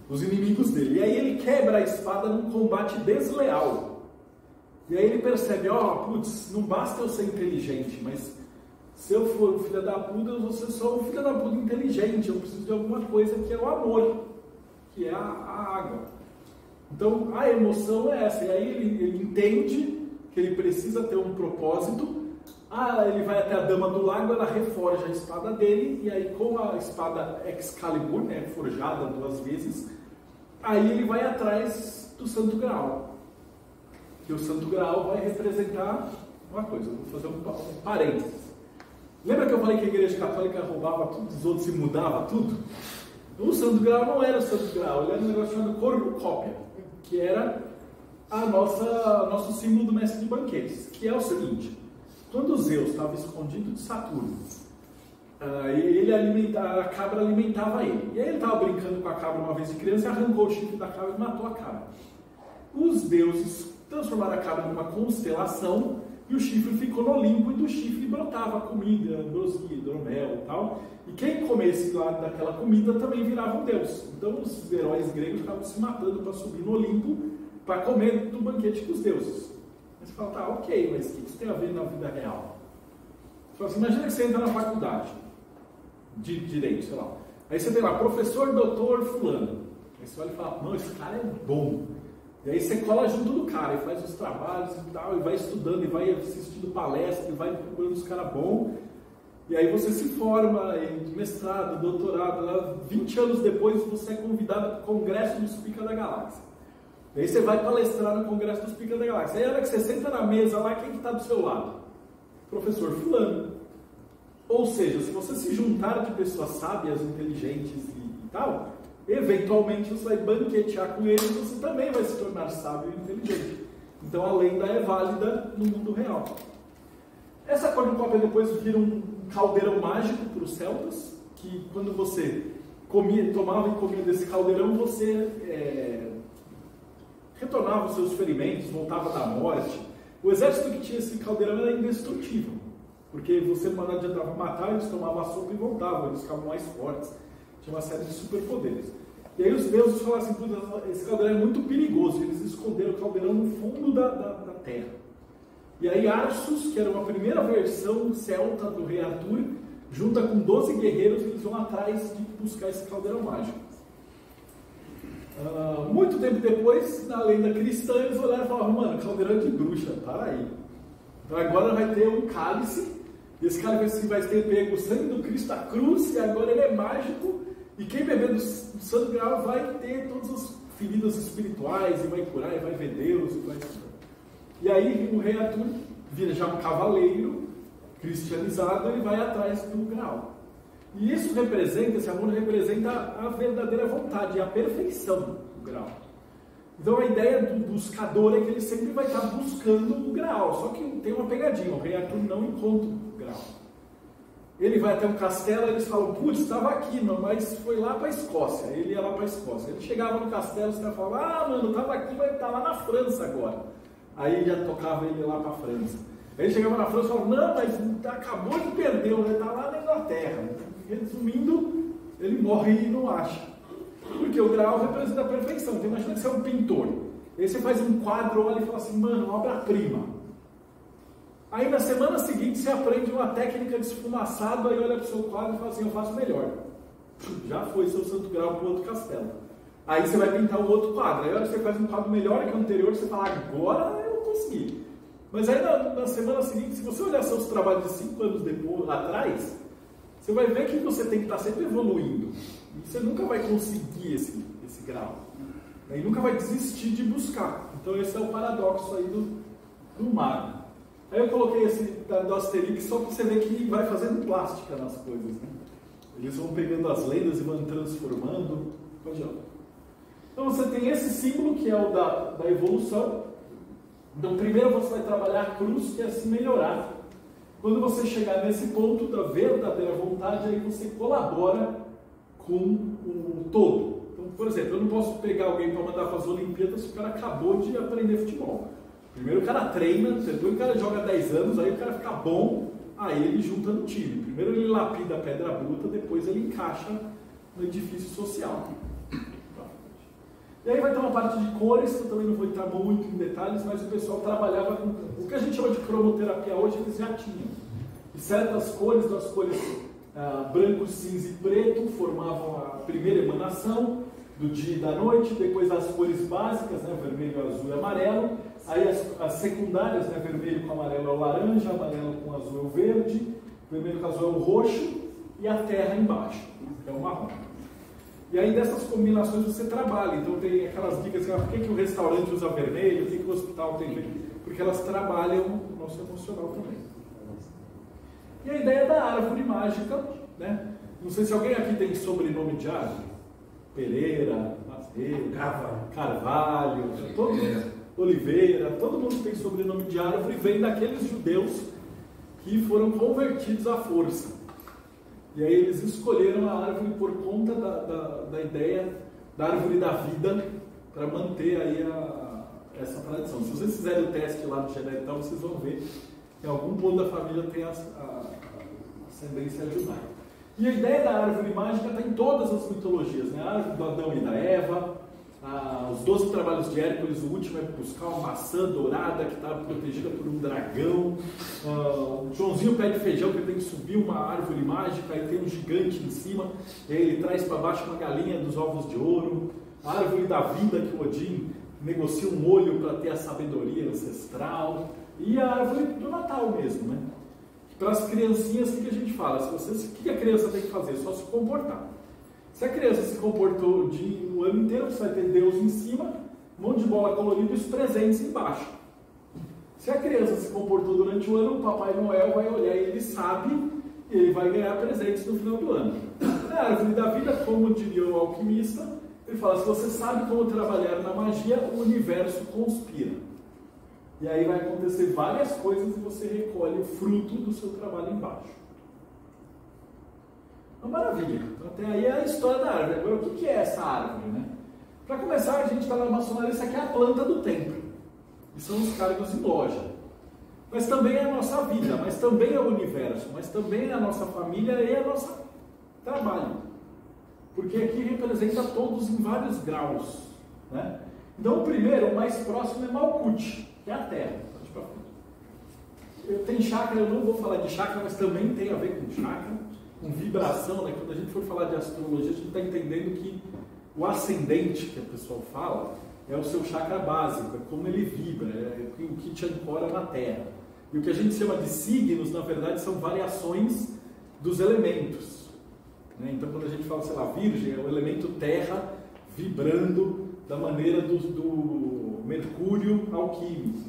os inimigos dele. E aí ele quebra a espada num combate desleal. E aí ele percebe, putz, não basta eu ser inteligente, mas se eu for um filho da puta, eu vou ser só um filho da puta inteligente. Eu preciso de alguma coisa que é o amor, que é a água. Então, a emoção é essa. E aí ele entende que ele precisa ter um propósito. Ele vai até a Dama do Lago, ela reforja a espada dele. E aí, com a espada Excalibur, né, forjada 2 vezes, aí ele vai atrás do Santo Graal. Que o Santo Graal vai representar uma coisa. Eu vou fazer um parênteses. Lembra que eu falei que a Igreja Católica roubava tudo dos outros e mudava tudo? O Santo Graal não era o Santo Graal, ele era um negócio chamado cornucópia, que era nosso símbolo do mestre de banquetes, que é o seguinte: quando Zeus estava escondido de Saturno, a cabra alimentava ele. E aí ele estava brincando com a cabra uma vez de criança, arrancou o chifre da cabra e matou a cabra. Os deuses transformaram a cabra numa constelação e o chifre ficou no Olimpo, e do chifre brotava comida, ambrosia, hidromel e tal. E quem comesse lá daquela comida também virava um deus. Então os heróis gregos estavam se matando para subir no Olimpo para comer do banquete dos deuses. Aí você fala, tá, ok, mas o que isso tem a ver na vida real? Você fala assim, imagina que você entra na faculdade de direito, sei lá. Aí você tem lá, professor, doutor, fulano. Aí você olha e fala, não, esse cara é bom. E aí você cola junto do cara e faz os trabalhos e tal, e vai estudando, e vai assistindo palestra, e vai procurando os caras bons. E aí você se forma em mestrado, doutorado, 20 anos depois você é convidado para o Congresso dos Pica da Galáxia. E aí você vai palestrar no Congresso dos Pica da Galáxia. Aí a hora que você senta na mesa lá, quem que está do seu lado? Professor fulano. Ou seja, se você se juntar de pessoas sábias, inteligentes e tal, eventualmente você vai banquetear com eles e você também vai se tornar sábio e inteligente. Então a lenda é válida no mundo real. Essa cornucópia depois vira um caldeirão mágico para os celtas, que quando você tomava e comia desse caldeirão, você retornava os seus ferimentos, voltava da morte. O exército que tinha esse caldeirão era indestrutível, porque você não adiantava matar, eles tomavam a sopa e voltavam, eles ficavam mais fortes. Tinha uma série de superpoderes. E aí os deuses falaram assim, esse caldeirão é muito perigoso. Eles esconderam o caldeirão no fundo da terra. E aí Arsus, que era uma primeira versão celta do rei Arthur, junta com 12 guerreiros, eles vão atrás de buscar esse caldeirão mágico. Muito tempo depois, na lenda cristã, eles olharam e falaram, mano, caldeirão de bruxa, para aí. Então agora vai ter um cálice, e esse cálice vai ter pego o sangue do Cristo à cruz, e agora ele é mágico. E quem beber do Santo Graal vai ter todas as feridas espirituais, e vai curar, e vai ver Deus, e vai... E aí o rei Arthur vira já um cavaleiro cristianizado, ele vai atrás do Graal. E isso representa, esse amor representa a verdadeira vontade, a perfeição do Graal. Então a ideia do buscador é que ele sempre vai estar buscando o Graal, só que tem uma pegadinha, o rei Arthur não encontra o Graal. Ele vai até um castelo e eles falam, putz, estava aqui, mas foi lá para a Escócia. Ele ia lá para a Escócia. Ele chegava no castelo e os caras falavam, mano, estava aqui, mas está lá na França agora. Aí já tocava ele lá para a França. Aí ele chegava na França e falava, não, mas acabou de perder, ele está lá na Inglaterra. Resumindo, ele morre e não acha. porque o grau representa a perfeição. Então imagina que você é um pintor. Aí você faz um quadro, olha e fala assim, mano, obra-prima. Aí na semana seguinte você aprende uma técnica de esfumaçado, aí olha para o seu quadro e fala assim, eu faço melhor. Já foi seu santo grau para o outro castelo. Aí você vai pintar o outro quadro. Aí olha, você faz um quadro melhor que o anterior, você fala, agora eu consegui. Mas aí na semana seguinte, se você olhar seus trabalhos de 5 anos depois, atrás, você vai ver que você tem que estar sempre evoluindo. E você nunca vai conseguir esse grau. E nunca vai desistir de buscar. Então esse é o paradoxo aí do mago. Aí eu coloquei esse do Asterix só para você ver que vai fazendo plástica nas coisas, né? Eles vão pegando as lendas e vão transformando. Pode ir. Então você tem esse símbolo que é o da evolução. Então primeiro você vai trabalhar a cruz, que é se melhorar. Quando você chegar nesse ponto da verdadeira vontade, aí você colabora com o todo. Então, por exemplo, eu não posso pegar alguém para mandar para as Olimpíadas se o cara acabou de aprender futebol. Primeiro o cara treina, depois o cara joga 10 anos, aí o cara fica bom, aí ele junta no time. Primeiro ele lapida a pedra bruta, depois ele encaixa no edifício social. E aí vai ter uma parte de cores, que eu também não vou entrar muito em detalhes, mas o pessoal trabalhava com o que a gente chama de cromoterapia hoje, eles já tinham. E certas cores, das cores branco, cinza e preto, formavam a primeira emanação do dia e da noite, depois as cores básicas, né, vermelho, azul e amarelo, aí as secundárias, né, vermelho com amarelo é o laranja, amarelo com azul é o verde, vermelho com azul é o roxo, e a terra embaixo, que é o marrom. E aí dessas combinações você trabalha, então tem aquelas dicas, por que o restaurante usa vermelho, por que o hospital tem vermelho, porque elas trabalham o nosso emocional também. E a ideia da árvore mágica, né? Não sei se alguém aqui tem sobrenome de árvore. Pereira, Macedo, Carvalho, Oliveira, todo mundo tem sobrenome de árvore, vem daqueles judeus que foram convertidos à força. E aí eles escolheram a árvore por conta da ideia da árvore da vida, para manter aí essa tradição. Se vocês fizerem o teste lá no Genética, vocês vão ver que algum ponto da família tem a ascendência judaica. E a ideia da árvore mágica está em todas as mitologias, né? A árvore do Adão e da Eva, os 12 trabalhos de Hércules, o último é buscar uma maçã dourada que está protegida por um dragão. O Joãozinho pede feijão, que ele tem que subir uma árvore mágica, aí tem um gigante em cima, e aí ele traz para baixo uma galinha dos ovos de ouro. A árvore da vida, que o Odin negocia um olho para ter a sabedoria ancestral. E a árvore do Natal mesmo, né? Para as criancinhas, o que a gente fala? O que a criança tem que fazer? Só se comportar. Se a criança se comportou o ano inteiro, você vai ter Deus em cima, um monte de bola colorida e os presentes embaixo. Se a criança se comportou durante o ano, o Papai Noel vai olhar e ele sabe, e ele vai ganhar presentes no final do ano. Na árvore da vida, como diria o alquimista, ele fala, se você sabe como trabalhar na magia, o universo conspira. E aí vai acontecer várias coisas e você recolhe o fruto do seu trabalho embaixo. Uma maravilha. Então, até aí é a história da árvore. Agora, o que é essa árvore, né? Para começar, a gente está na maçonaria, essa aqui é a planta do templo. E são os cargos em loja. Mas também é a nossa vida, mas também é o universo, mas também é a nossa família e a nossa trabalho. Porque aqui representa todos em vários graus, né? Então, o primeiro, o mais próximo é Malkuth, que é a Terra. Tem chakra, eu não vou falar de chakra, mas também tem a ver com chakra, com vibração, né? Quando a gente for falar de astrologia, a gente está entendendo que o ascendente, que a pessoa fala, é o seu chakra básico, é como ele vibra, é o que te ancora na Terra. E o que a gente chama de signos, na verdade, são variações dos elementos, né? Então, quando a gente fala, sei lá, Virgem, é o elemento Terra vibrando da maneira do Mercúrio alquímico.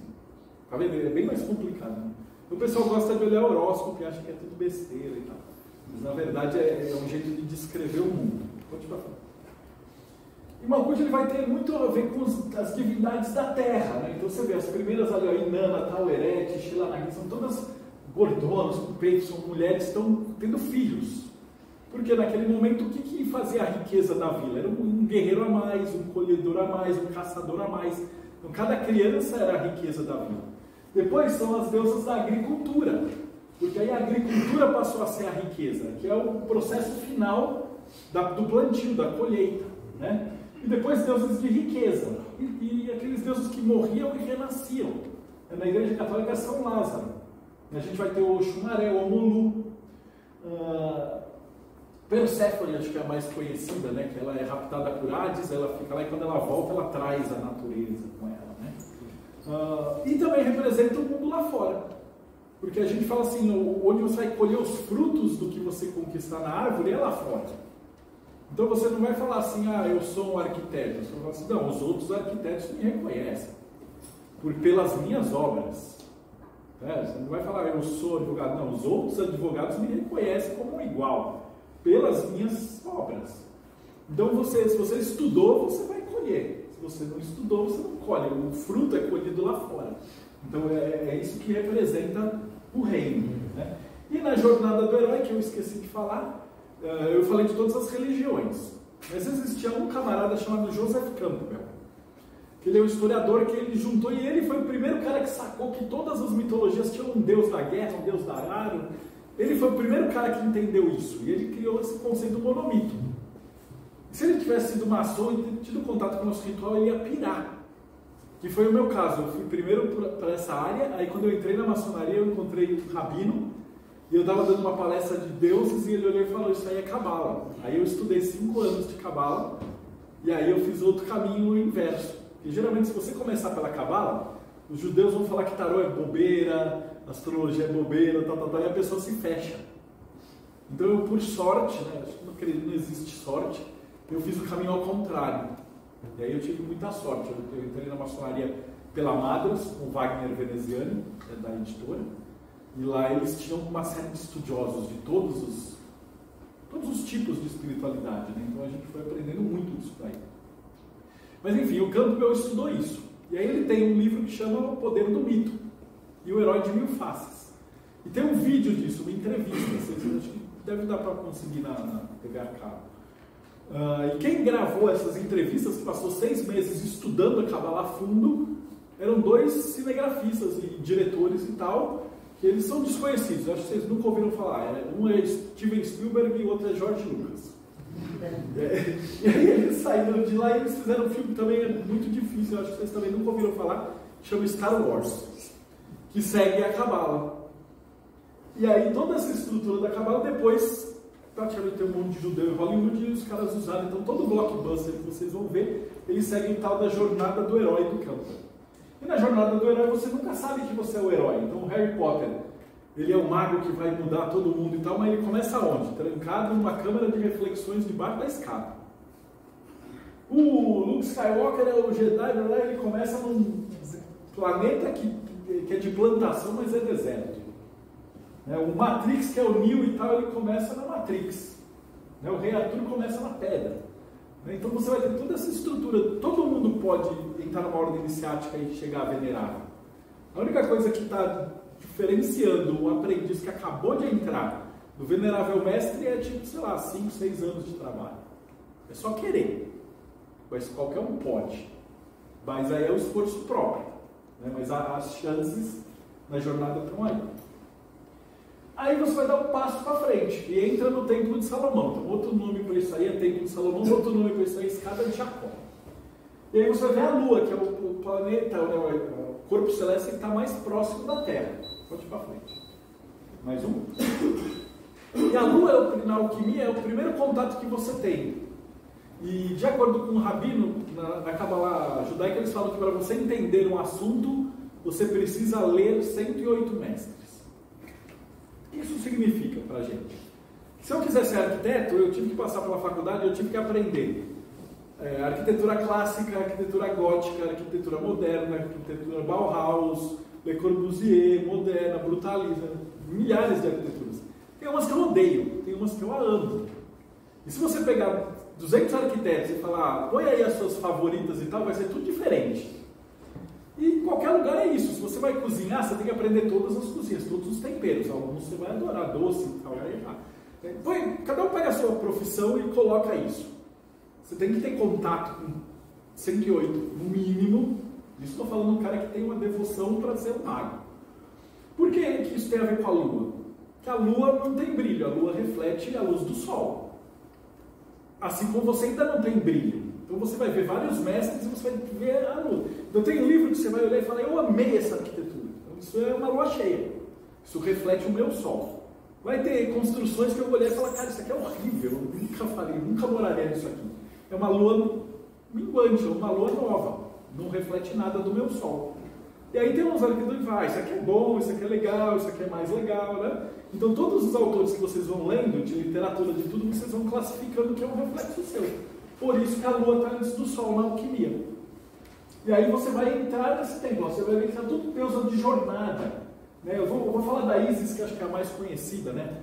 Tá vendo? É bem mais complicado, né? O pessoal gosta de olhar horóscopo e acha que é tudo besteira e tal. Mas na verdade é um jeito de descrever o mundo. Pode ir pra frente. E Malkuth ele vai ter muito a ver com as divindades da Terra, né? Então você vê as primeiras ali, ó, Inanna, Taueret, Shilanagi, são todas gordonas, com peitos, são mulheres que estão tendo filhos. Porque naquele momento o que fazia a riqueza da vila? Era um guerreiro a mais, um colhedor a mais, um caçador a mais. Então cada criança era a riqueza da vila. Depois são as deusas da agricultura, porque aí a agricultura passou a ser a riqueza, que é o processo final do plantio, da colheita. né? E depois deuses de riqueza, e aqueles deuses que morriam e renasciam. Na Igreja Católica é São Lázaro. A gente vai ter o Oxumaré, o Omulu, Perséfone, acho que é a mais conhecida, né? Que ela é raptada por Hades, ela fica lá e quando ela volta, ela traz a natureza com ela, né? E também representa o mundo lá fora. Porque a gente fala assim, onde você vai colher os frutos do que você conquistar na árvore é lá fora. Então você não vai falar assim, eu sou um arquiteto. Você vai falar assim, não, os outros arquitetos me reconhecem pelas minhas obras. Você não vai falar, eu sou advogado. Não, os outros advogados me reconhecem como igual, pelas minhas obras. Então se você estudou, você vai colher. Se você não estudou, você não colhe. O fruto é colhido lá fora. Então é isso que representa o reino, né? E na jornada do herói, que eu esqueci de falar, eu falei de todas as religiões. Mas existia um camarada chamado Joseph Campbell, que ele é um historiador que ele juntou, e ele foi o primeiro cara que sacou que todas as mitologias tinham um deus da guerra, um deus da arara. Ele foi o primeiro cara que entendeu isso, e ele criou esse conceito do monomito. Se ele tivesse sido maçom e tido contato com o nosso ritual, ele ia pirar. Que foi o meu caso. Eu fui primeiro para essa área, aí quando eu entrei na maçonaria, eu encontrei um rabino, e eu estava dando uma palestra de deuses, e ele olhou e falou, isso aí é cabala. Aí eu estudei 5 anos de cabala, e aí eu fiz outro caminho inverso. E geralmente, se você começar pela cabala, os judeus vão falar que tarô é bobeira, astrologia é bobeira, e a pessoa se fecha. Então eu, por sorte, né, acho que não existe sorte, eu fiz o caminho ao contrário. E aí eu tive muita sorte. Eu entrei na maçonaria pela Madras, com o Wagner Veneziani, da editora, e lá eles tinham uma série de estudiosos de todos os tipos de espiritualidade, né? Então a gente foi aprendendo muito disso daí. Mas enfim, o Campbell estudou isso. E aí ele tem um livro que chama O Poder do Mito e o Herói de Mil Faces. E tem um vídeo disso, uma entrevista, vocês acho que deve dar para conseguir na TV a cabo. E quem gravou essas entrevistas, que passou 6 meses estudando a cabala a fundo, eram 2 cinegrafistas e diretores e tal, que eles são desconhecidos, acho que vocês nunca ouviram falar. Um é Steven Spielberg e o outro é George Lucas. E aí eles saíram de lá e eles fizeram um filme que também é muito difícil, acho que vocês também nunca ouviram falar, chama Star Wars, que segue a cabala. E aí toda essa estrutura da cabala depois... praticamente tem um monte de judeu em Hollywood e os caras usaram, então todo blockbuster que vocês vão ver, eles seguem o tal da jornada do herói do Campbell. E na jornada do herói você nunca sabe que você é o herói. Então o Harry Potter, ele é o mago que vai mudar todo mundo e tal, mas ele começa onde? Trancado numa câmara de reflexões debaixo da escada. O Luke Skywalker é o Jedi, ele começa num planeta que é de plantação, mas é deserto. O Matrix, que é o Neo e tal, ele começa na Matrix. O Rei Arthur começa na pedra. Então você vai ter toda essa estrutura. Todo mundo pode entrar numa ordem iniciática e chegar a venerável. A única coisa que está diferenciando o aprendiz que acabou de entrar do venerável mestre é tipo, sei lá, 5, 6 anos de trabalho. É só querer. Mas qualquer um pode. Mas aí é o esforço próprio. Mas as chances na jornada estão aí. Aí você vai dar um passo para frente e entra no Templo de Salomão. Então, outro nome para isso aí é Templo de Salomão, outro nome para isso aí é Escada de Jacó. E aí você vai ver a Lua, que é o planeta, o corpo celeste que está mais próximo da Terra. Pode ir para frente. Mais um. E a Lua, na alquimia, é o primeiro contato que você tem. E de acordo com o Rabino, na Kabbalah judaica, eles falam que para você entender um assunto, você precisa ler 108 mestres. O que isso significa para a gente? Se eu quiser ser arquiteto, eu tive que passar pela faculdade, eu tive que aprender arquitetura clássica, arquitetura gótica, arquitetura moderna, arquitetura Bauhaus, Le Corbusier, moderna, brutalista, milhares de arquiteturas. Tem umas que eu odeio, tem umas que eu amo. E se você pegar 200 arquitetos e falar, põe aí as suas favoritas e tal, vai ser tudo diferente. E em qualquer lugar é isso. Se você vai cozinhar, você tem que aprender todas as cozinhas, todos os temperos. Alguns você vai adorar, doce e tal. Cada um pega a sua profissão e coloca isso. Você tem que ter contato com 108, no mínimo. Isso estou falando de um cara que tem uma devoção para ser um mago. Por que isso tem a ver com a Lua? Porque a Lua não tem brilho, a Lua reflete a luz do Sol. assim como você ainda não tem brilho. Então você vai ver vários mestres e você vai ver a lua. Então tem um livro que você vai olhar e falar, eu amei essa arquitetura. Então isso é uma lua cheia. Isso reflete o meu sol. Vai ter construções que eu vou olhar e falar, cara, isso aqui é horrível, eu nunca faria, nunca moraria nisso aqui. É uma lua minguante, é uma lua nova, não reflete nada do meu sol. E aí tem uns arquitetos que falam, isso aqui é bom, isso aqui é legal, isso aqui é mais legal, né? Então todos os autores que vocês vão lendo, de literatura, de tudo, vocês vão classificando que é um reflexo seu. Por isso que a lua está antes do sol na alquimia. E aí você vai entrar nesse tempo, você vai ver que está tudo deusa de jornada. Né? Eu vou falar da Ísis, que acho que é a mais conhecida, né?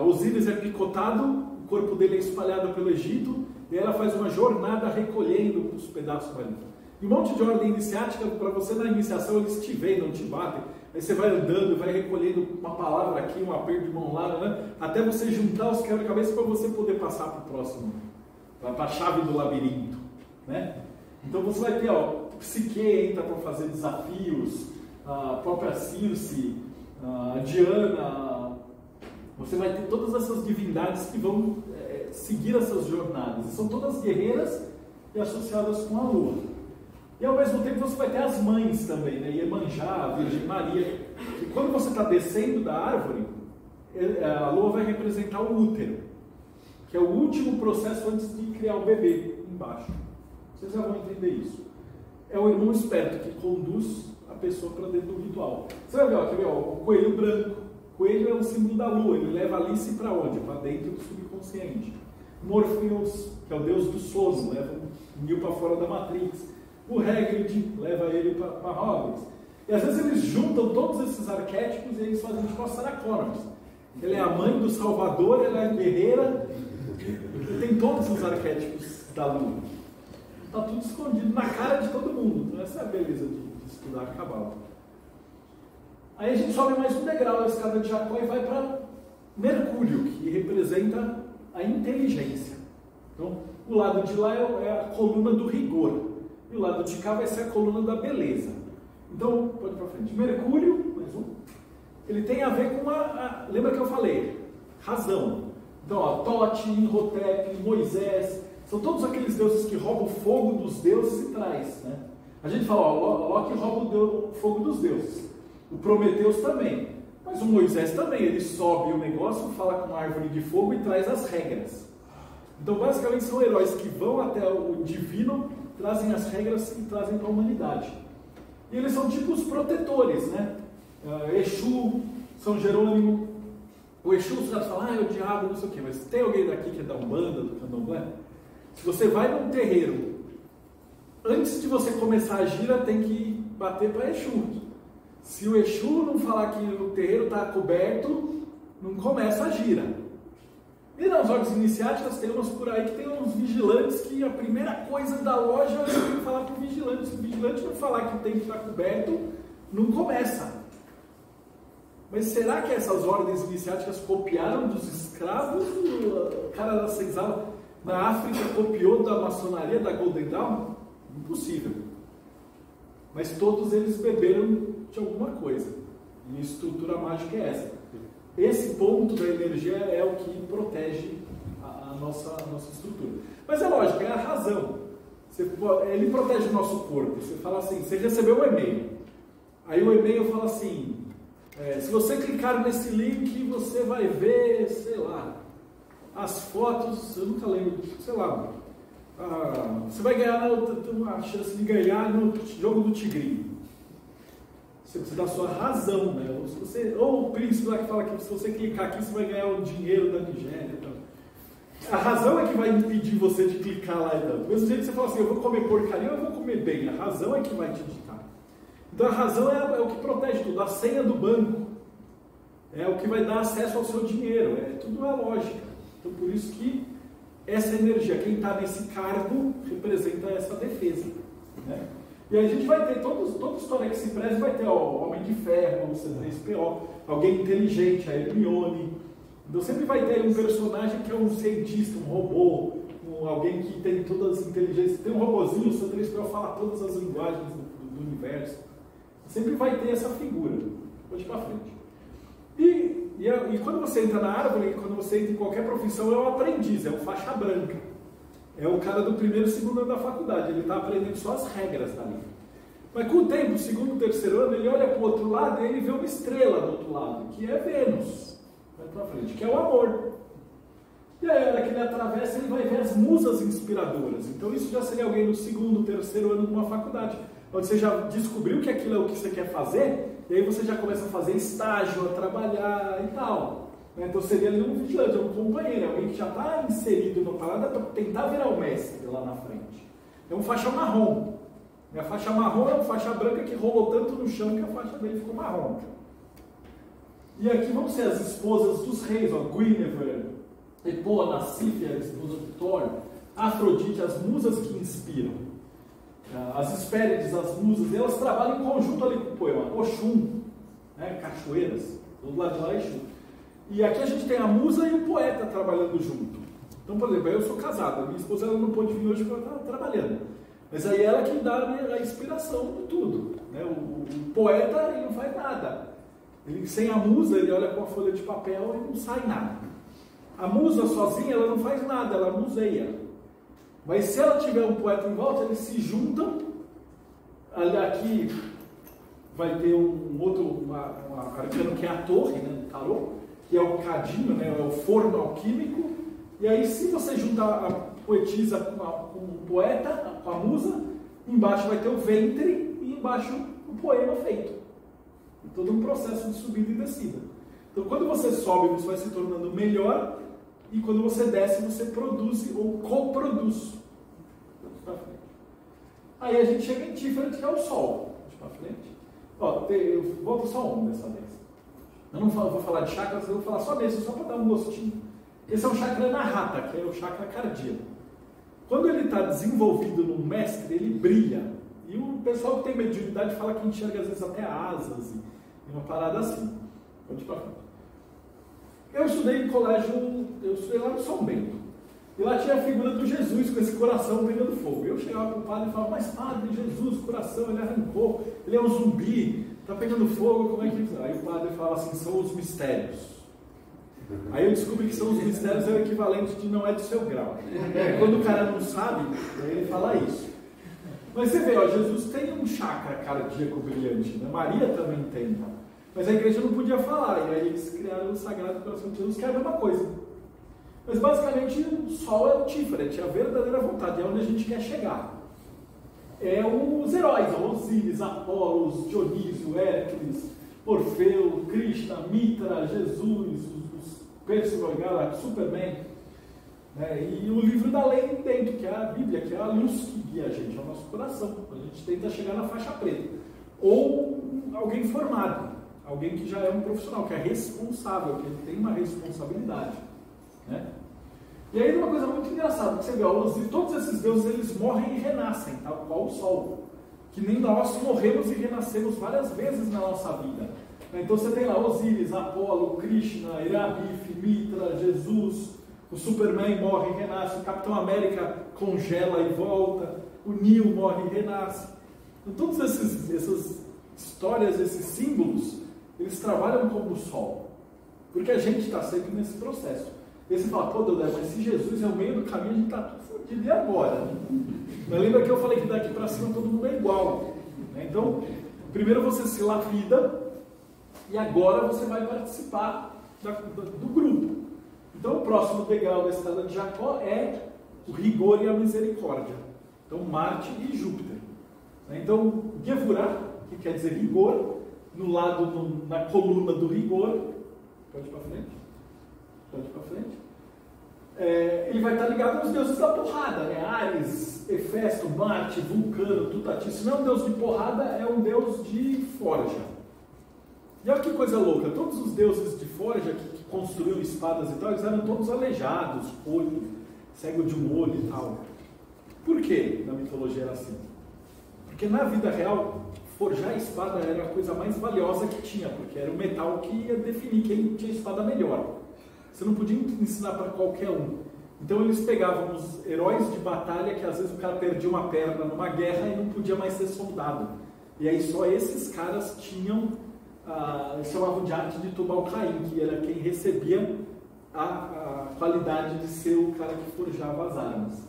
Osíris é picotado, o corpo dele é espalhado pelo Egito, e ela faz uma jornada recolhendo os pedaços ali. E um monte de ordem iniciática, para você na iniciação eles te veem, não te batem. Aí você vai andando, vai recolhendo uma palavra aqui, um aperto de mão lá, né? Até você juntar os quebra-cabeças para você poder passar para o próximo, para a chave do labirinto, né? Então você vai ter, Psique entra para fazer desafios, a própria Circe, a Diana, você vai ter todas essas divindades que vão seguir essas jornadas. São todas guerreiras e associadas com a lua. E ao mesmo tempo você vai ter as mães também, né? Iemanjá, a Virgem Maria. E quando você está descendo da árvore, a lua vai representar o útero, que é o último processo antes de criar o bebê embaixo. Vocês já vão entender isso. É o irmão esperto que conduz a pessoa para dentro do ritual. Você vai ver, quer ver, o coelho branco. O coelho é um símbolo da lua, ele leva a Alice para onde? Para dentro do subconsciente. Morpheus, que é o deus do sono, leva o Neo para fora da Matrix. O Hagrid leva ele para Hogwarts. E às vezes eles juntam todos esses arquétipos e eles fazem tipo a Sarah Connors. Ele é a mãe do Salvador, ela é a guerreira, ele tem todos os arquétipos da lua. Está tudo escondido na cara de todo mundo. Então essa é a beleza de estudar a Cabala. Aí a gente sobe mais um degrau, a escada de Jacó, e vai para Mercúrio, que representa a inteligência. Então, o lado de lá é a coluna do rigor. E o lado de cá vai ser a coluna da beleza. Então, pode ir para frente. Mercúrio, mais um. Ele tem a ver com lembra que eu falei? Razão. Então, Tote, Imhotep, Moisés, são todos aqueles deuses que roubam o fogo dos deuses e traz, né? A gente fala, Loki rouba o fogo dos deuses. O Prometeus também. Mas o Moisés também. Ele sobe o negócio, fala com a árvore de fogo e traz as regras. Então, basicamente, são heróis que vão até o divino, trazem as regras e trazem para a humanidade. E eles são tipo os protetores, né? Exu, São Jerônimo. O Exu, os caras falam, é o diabo, não sei o quê. Mas tem alguém daqui que é da Umbanda, do Candomblé? Se você vai num terreiro, antes de você começar a gira, tem que bater para Exu. Se o Exu não falar que o terreiro está coberto, não começa a gira. E nas ordens iniciáticas tem umas por aí que tem uns vigilantes que a primeira coisa da loja é tem que falar para o vigilante. Se o vigilante não falar que o tempo está coberto, não começa. Mas será que essas ordens iniciáticas copiaram dos escravos? O cara da senzala na África copiou da maçonaria, da Golden Dawn? Impossível. Mas todos eles beberam de alguma coisa. E a estrutura mágica é essa. Esse ponto da energia é o que protege a nossa estrutura. Mas é lógico, é a razão. Ele protege o nosso corpo. Você fala assim, você recebeu um e-mail. Aí o e-mail fala assim, se você clicar nesse link, você vai ver, sei lá, as fotos, eu nunca lembro, sei lá, você vai ganhar, tem uma chance de ganhar no jogo do Tigrinho. Você dá a sua razão, né? Ou o príncipe lá que fala que se você clicar aqui, você vai ganhar o dinheiro da Nigéria. Então. A razão é que vai impedir você de clicar lá e tal. Do mesmo jeito que você fala assim, eu vou comer porcaria ou eu vou comer bem. A razão é que vai te ditar. Então a razão é o que protege tudo. A senha do banco é o que vai dar acesso ao seu dinheiro. Tudo é lógica. Então por isso que essa energia, quem está nesse cargo, representa essa defesa, né? E aí a gente vai ter, toda história que se preze vai ter o Homem de Ferro, o C3PO, alguém inteligente, a Hermione. Então sempre vai ter um personagem que é um cientista, um robô, alguém que tem todas as inteligências. Tem um robozinho, o C3PO fala todas as linguagens do universo. Sempre vai ter essa figura. Pode ir para frente. E quando você entra na árvore, quando você entra em qualquer profissão, é um aprendiz, é um faixa branca. é o cara do primeiro e segundo ano da faculdade, ele está aprendendo só as regras dali. Mas com o tempo, segundo, terceiro ano, ele olha para o outro lado e ele vê uma estrela do outro lado, que é Vênus, vai para frente, que é o amor. E aí, a hora que ele atravessa, ele vai ver as musas inspiradoras. Então isso já seria alguém no segundo, terceiro ano de uma faculdade, onde você já descobriu que aquilo é o que você quer fazer, e aí você já começa a fazer estágio, a trabalhar e tal. Então seria ali um vigilante, um companheiro, alguém que já está inserido na parada para tentar virar o mestre lá na frente. É um faixa marrom. A faixa marrom é uma faixa branca que rolou tanto no chão que a faixa dele ficou marrom. E aqui vão ser as esposas dos reis, ó, Guinevere, Epona, Sífia, a esposa de Thor, Afrodite, as musas que inspiram. As Hespérides, as musas, elas trabalham em conjunto ali com o poema. Oxum, né, cachoeiras, do lado de lá é Exu. E aqui a gente tem a musa e o poeta trabalhando junto. Então, por exemplo, eu sou casado, a minha esposa ela não pôde vir hoje porque ela está trabalhando. Mas aí ela que dá a inspiração de tudo. Né? O poeta ele não faz nada. Ele, sem a musa, ele olha com a folha de papel e não sai nada. A musa sozinha, ela não faz nada, ela museia. Mas se ela tiver um poeta em volta, eles se juntam. Aqui vai ter um outro arcano que é a torre, né, do tarô, que é o cadinho, né, é o forno alquímico. E aí, se você juntar a poetisa com o poeta, com a musa, embaixo vai ter o ventre e embaixo o poema feito. É todo um processo de subida e descida. Então, quando você sobe, você vai se tornando melhor, e quando você desce, você produz ou coproduz. Aí a gente chega em Tiferet, que é o Sol. Para frente. Ó, eu vou para o Sol 1 dessa vez. Eu não vou falar de chakras, eu vou falar só desse, só para dar um gostinho. Esse é o chakra Anahata, que é o chakra cardíaco. Quando ele está desenvolvido no mestre, ele brilha. E o pessoal que tem mediunidade fala que enxerga às vezes até asas e uma parada assim. Vamos para frente. Eu estudei em colégio, eu estudei lá no São Bento. E lá tinha a figura do Jesus com esse coração pegando fogo. Eu chegava para o padre e falava, mas padre, Jesus, coração, ele arrancou, ele é um zumbi, está pegando fogo, como é que... Aí o padre falava assim, são os mistérios. Aí eu descobri que são os mistérios é o equivalente de não é do seu grau. Quando o cara não sabe, ele fala isso. Mas você vê, ó, Jesus tem um chakra cardíaco brilhante, né? Maria também tem. Mas a igreja não podia falar, e aí eles criaram o Sagrado Coração de Jesus, que é a mesma coisa. Mas basicamente o Sol é o Tiferet, é a verdadeira vontade, é onde a gente quer chegar. É os heróis, Osíris, Apolo, Dionísio, Hércules, Orfeu, Krishna, Mitra, Jesus, os Percival, Superman, né? E o livro da lei dentro, que é a Bíblia, que é a luz que guia a gente, é o nosso coração. A gente tenta chegar na faixa preta. Ou alguém formado, alguém que já é um profissional, que é responsável, que ele tem uma responsabilidade. Né? E aí uma coisa muito engraçada, porque você vê, todos esses deuses eles morrem e renascem, tal qual o Sol, que nem nós morremos e renascemos várias vezes na nossa vida. Então você tem lá Osíris, Apolo, Krishna, Irabif, Mitra, Jesus, o Superman morre e renasce, o Capitão América congela e volta, o Neo morre e renasce. Então todas essas histórias, esses símbolos, eles trabalham como o Sol, porque a gente está sempre nesse processo. E você fala, pô, Deus, mas se Jesus é o meio do caminho, a gente está tudo fodido, e agora? Mas lembra que eu falei que daqui para cima todo mundo é igual. Né? Então, primeiro você se lapida, e agora você vai participar do grupo. Então, o próximo degrau da estrada de Jacó é o rigor e a misericórdia. Então, Marte e Júpiter. Né? Então, Gevurah, que quer dizer rigor, no lado, na coluna do rigor, pode ir para frente. Pode ir para frente. Ele vai estar ligado aos deuses da porrada, né? Ares, Hefesto, Marte, Vulcano, Tutati. Se não é um deus de porrada, é um deus de forja. E olha que coisa louca, todos os deuses de forja que construíam espadas e tal, eles eram todos aleijados, cego de um olho e tal. Por que na mitologia era assim? Porque na vida real, forjar a espada era a coisa mais valiosa que tinha, porque era o metal que ia definir quem tinha a espada melhor. Você não podia ensinar para qualquer um. Então eles pegavam os heróis de batalha, que às vezes o cara perdia uma perna numa guerra e não podia mais ser soldado. E aí só esses caras tinham, eles chamavam de arte de Tubal-Caim, que era quem recebia a qualidade de ser o cara que forjava as armas.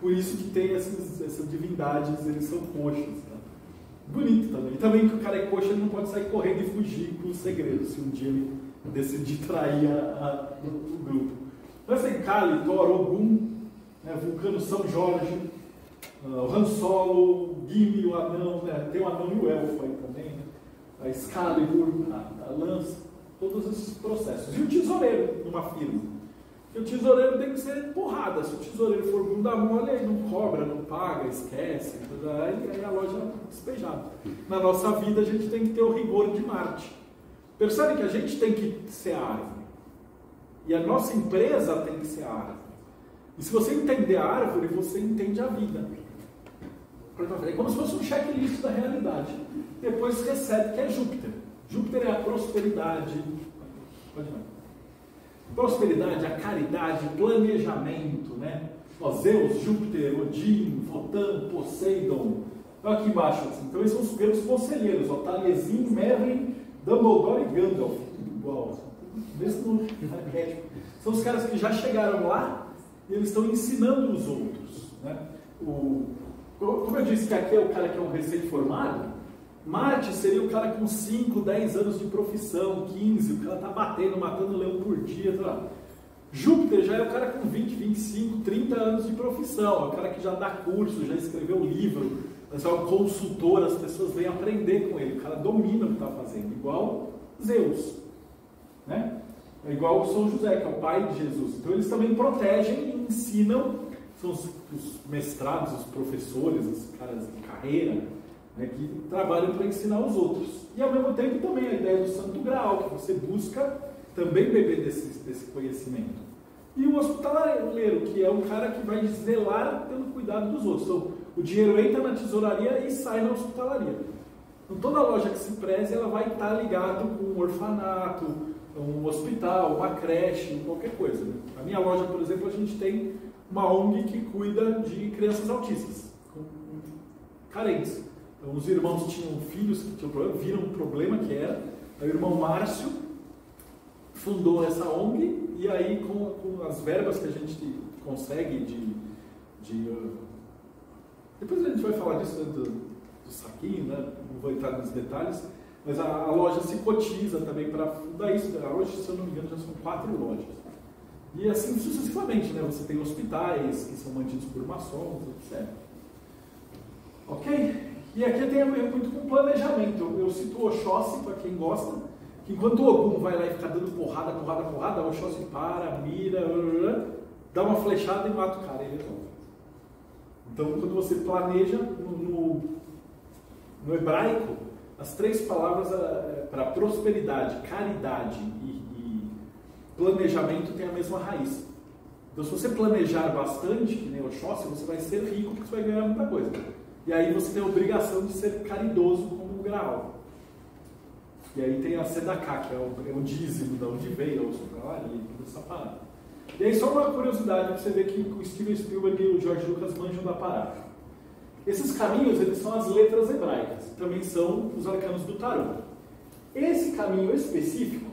Por isso que tem essas divindades, eles são coxas. Tá? Bonito também. E também que o cara é coxa, ele não pode sair correndo e fugir com o segredo, se um dia ele decidir trair o grupo. Mas tem Kali, Thor, Ogum, né, Vulcano, São Jorge, o Han Solo, o Gimli, o anão, né, tem o anão e o elfo aí também, né, a Excalibur, a lança, todos esses processos. E o tesoureiro numa firma. E o tesoureiro tem que ser porrada. Se o tesoureiro for bunda mole, aí não cobra, não paga, esquece, aí a loja é despejada. Na nossa vida a gente tem que ter o rigor de Marte. Percebe que a gente tem que ser a árvore. E a nossa empresa tem que ser a árvore. E se você entender a árvore, você entende a vida. É como se fosse um checklist da realidade. Depois recebe, que é Júpiter. Júpiter é a prosperidade. Pode ver. Prosperidade, a caridade, planejamento, né? Ó, Zeus, Júpiter, Odin, Wotan, Poseidon. Olha aqui embaixo. Assim. Então, esses são os primeiros conselheiros. Ó, Taliesin, Merlin, Dumbledore e Gandalf. Igual. Mesmo arquétipo. São os caras que já chegaram lá e eles estão ensinando os outros. Né? Como eu disse que aqui é o cara que é um recém-formado, Marte seria o cara com 5, 10 anos de profissão, 15, o cara está batendo, matando leão por dia. Tá? Júpiter já é o cara com 20, 25, 30 anos de profissão, é o cara que já dá curso, já escreveu livro, é um consultor, as pessoas vêm aprender com ele, o cara domina o que está fazendo, igual Zeus. Né? É igual o São José, que é o pai de Jesus. Então eles também protegem e ensinam, são os mestrados, os professores, os caras de carreira, né, que trabalham para ensinar os outros. E ao mesmo tempo também a ideia do Santo Graal, que você busca também beber desse conhecimento. E o hospitaleiro, que é um cara que vai zelar pelo cuidado dos outros. Então, o dinheiro entra na tesouraria e sai na hospitalaria. Então toda loja que se preze, ela vai estar ligada com um orfanato, um hospital, uma creche, qualquer coisa. Né? A minha loja, por exemplo, a gente tem uma ONG que cuida de crianças autistas, carentes. Então, os irmãos tinham filhos que tinham problema, viram o problema que era. Aí o irmão Márcio fundou essa ONG e aí com as verbas que a gente consegue depois a gente vai falar disso do saquinho, né? Não vou entrar nos detalhes, mas a loja se cotiza também para fundar isso. Hoje, se eu não me engano, já são 4 lojas. E assim sucessivamente, né? Você tem hospitais que são mantidos por maçons, etc. Ok? E aqui tem a ver muito com planejamento. Eu cito o Oxóssi, para quem gosta, que enquanto o Ogum vai lá e fica dando porrada, o Oxóssi para, mira, dá uma flechada e mata o cara e resolve. Então, quando você planeja, no hebraico, as 3 palavras para prosperidade, caridade e planejamento têm a mesma raiz. Então, se você planejar bastante, que nem o Oxóssi, você vai ser rico porque você vai ganhar muita coisa. E aí você tem a obrigação de ser caridoso como o Graal. E aí tem a Sedaká, que é o dízimo, de onde veio a hospitalaria, toda essa parada. E aí só uma curiosidade para você ver que o Steven Spielberg e o George Lucas manjam da parada. Esses caminhos, eles são as letras hebraicas, também são os arcanos do tarô. Esse caminho específico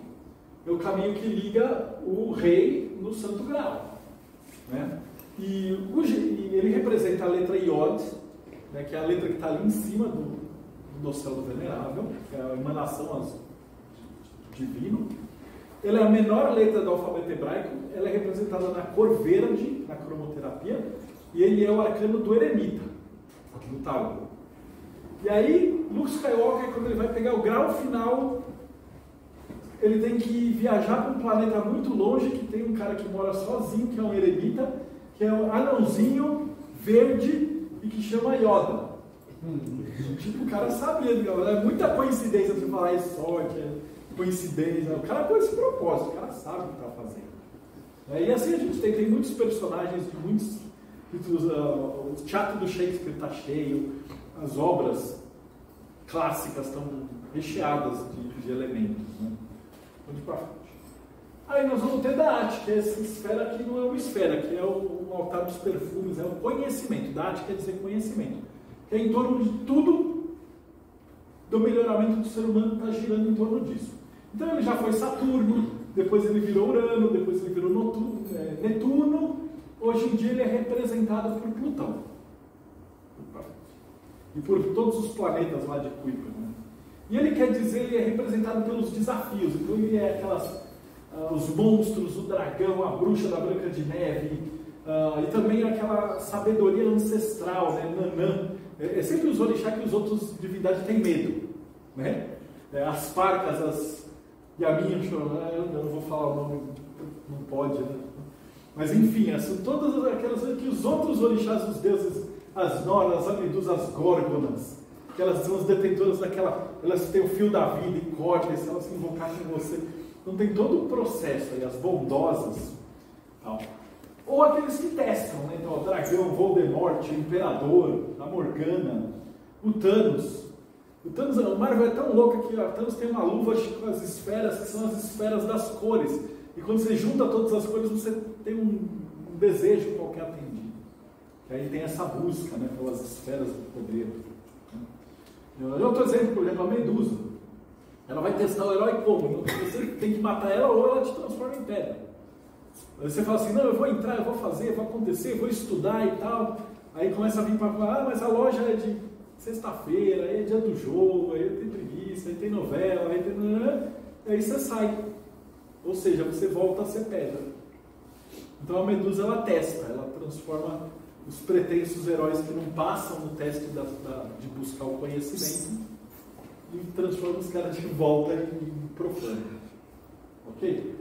é o caminho que liga o rei no Santo Graal. Né? E ele representa a letra Yod, né, que é a letra que está ali em cima do céu venerável, que é a emanação divino. Ela é a menor letra do alfabeto hebraico, ela é representada na cor verde, na cromoterapia, e ele é o arcano do eremita, do tarô. E aí, Luke Skywalker, quando ele vai pegar o grau final, ele tem que viajar para um planeta muito longe, que tem um cara que mora sozinho, que é um eremita, que é um anãozinho verde, e que chama Yoda. Tipo, o cara sabia, é muita coincidência você falar, é sorte, é coincidência. O cara com esse propósito, o cara sabe o que está fazendo. E assim a gente tem muitos personagens de muitos. O teatro do Shakespeare está cheio, as obras clássicas estão recheadas de elementos. Né? Vamos para frente. Aí nós vamos ter Da'at, que é essa esfera aqui, não é uma esfera, que é o altar dos perfumes, é o conhecimento. Da'at quer dizer conhecimento. Que é em torno de tudo do melhoramento do ser humano, está girando em torno disso. Então ele já foi Saturno, depois ele virou Urano, depois ele virou Netuno, hoje em dia ele é representado por Plutão. E por todos os planetas lá de Kuiper, né? E ele quer dizer, ele é representado pelos desafios. Então ele é os monstros, o dragão, a bruxa da Branca de Neve, e também aquela sabedoria ancestral, né? Nanã. É sempre os orixá que os outros divindades têm medo, né? As parcas, as Yamincho, eu não vou falar o nome, não pode, né? Mas enfim, são todas aquelas que os outros orixás, os deuses, as noras, as medusas, as górgonas, que elas são as detentoras daquela, elas têm o fio da vida e cortam, se elas se invocarem em você. Então tem todo o processo aí, as bondosas, tal. Ou aqueles que testam, né? Então, o dragão, Voldemort, o imperador, a Morgana, o Thanos. O Marvel é tão louco que o Thanos tem uma luva com as esferas, que são as esferas das cores. E quando você junta todas as cores, você tem um desejo qualquer atendido. E aí tem essa busca, né, pelas esferas do poder. Outro exemplo, por exemplo, a Medusa. Ela vai testar o herói como? Você tem que matar ela ou ela te transforma em pedra. Aí você fala assim, não, eu vou entrar, eu vou fazer, vai acontecer, eu vou estudar e tal. Aí começa a vir para falar, mas a loja é de sexta-feira, aí é dia do jogo, aí tem preguiça, aí tem novela, aí tem... Aí você sai. Ou seja, você volta a ser pedra. Então a Medusa, ela testa, ela transforma os pretensos heróis que não passam no teste de buscar o conhecimento e transforma os caras de volta em profano. Ok?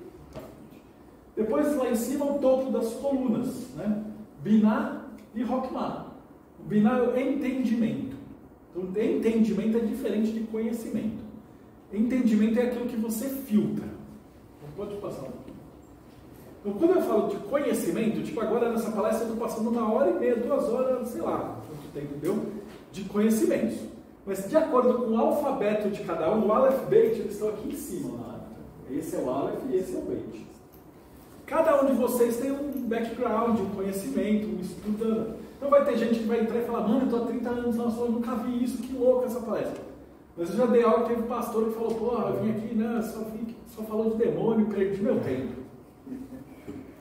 Depois lá em cima o topo das colunas, né? Binah e Hokmah. O Binah é o entendimento. Então, entendimento é diferente de conhecimento. Entendimento é aquilo que você filtra. Não pode passar um pouquinho. Então, quando eu falo de conhecimento, tipo agora nessa palestra eu estou passando 1h30, 2 horas, sei lá, quanto tempo deu, de conhecimentos. Mas de acordo com o alfabeto de cada um, o Aleph, Beit, eles estão aqui em cima. Lá. Esse é o Aleph e esse é o Beit. Cada um de vocês tem um background, um conhecimento, um estudo. Então vai ter gente que vai entrar e falar, mano, eu estou há 30 anos na sua, eu nunca vi isso, que louco essa palestra. Mas eu já dei aula, teve um pastor que falou, pô, eu vim aqui, né, só falou de demônio, perdi meu tempo.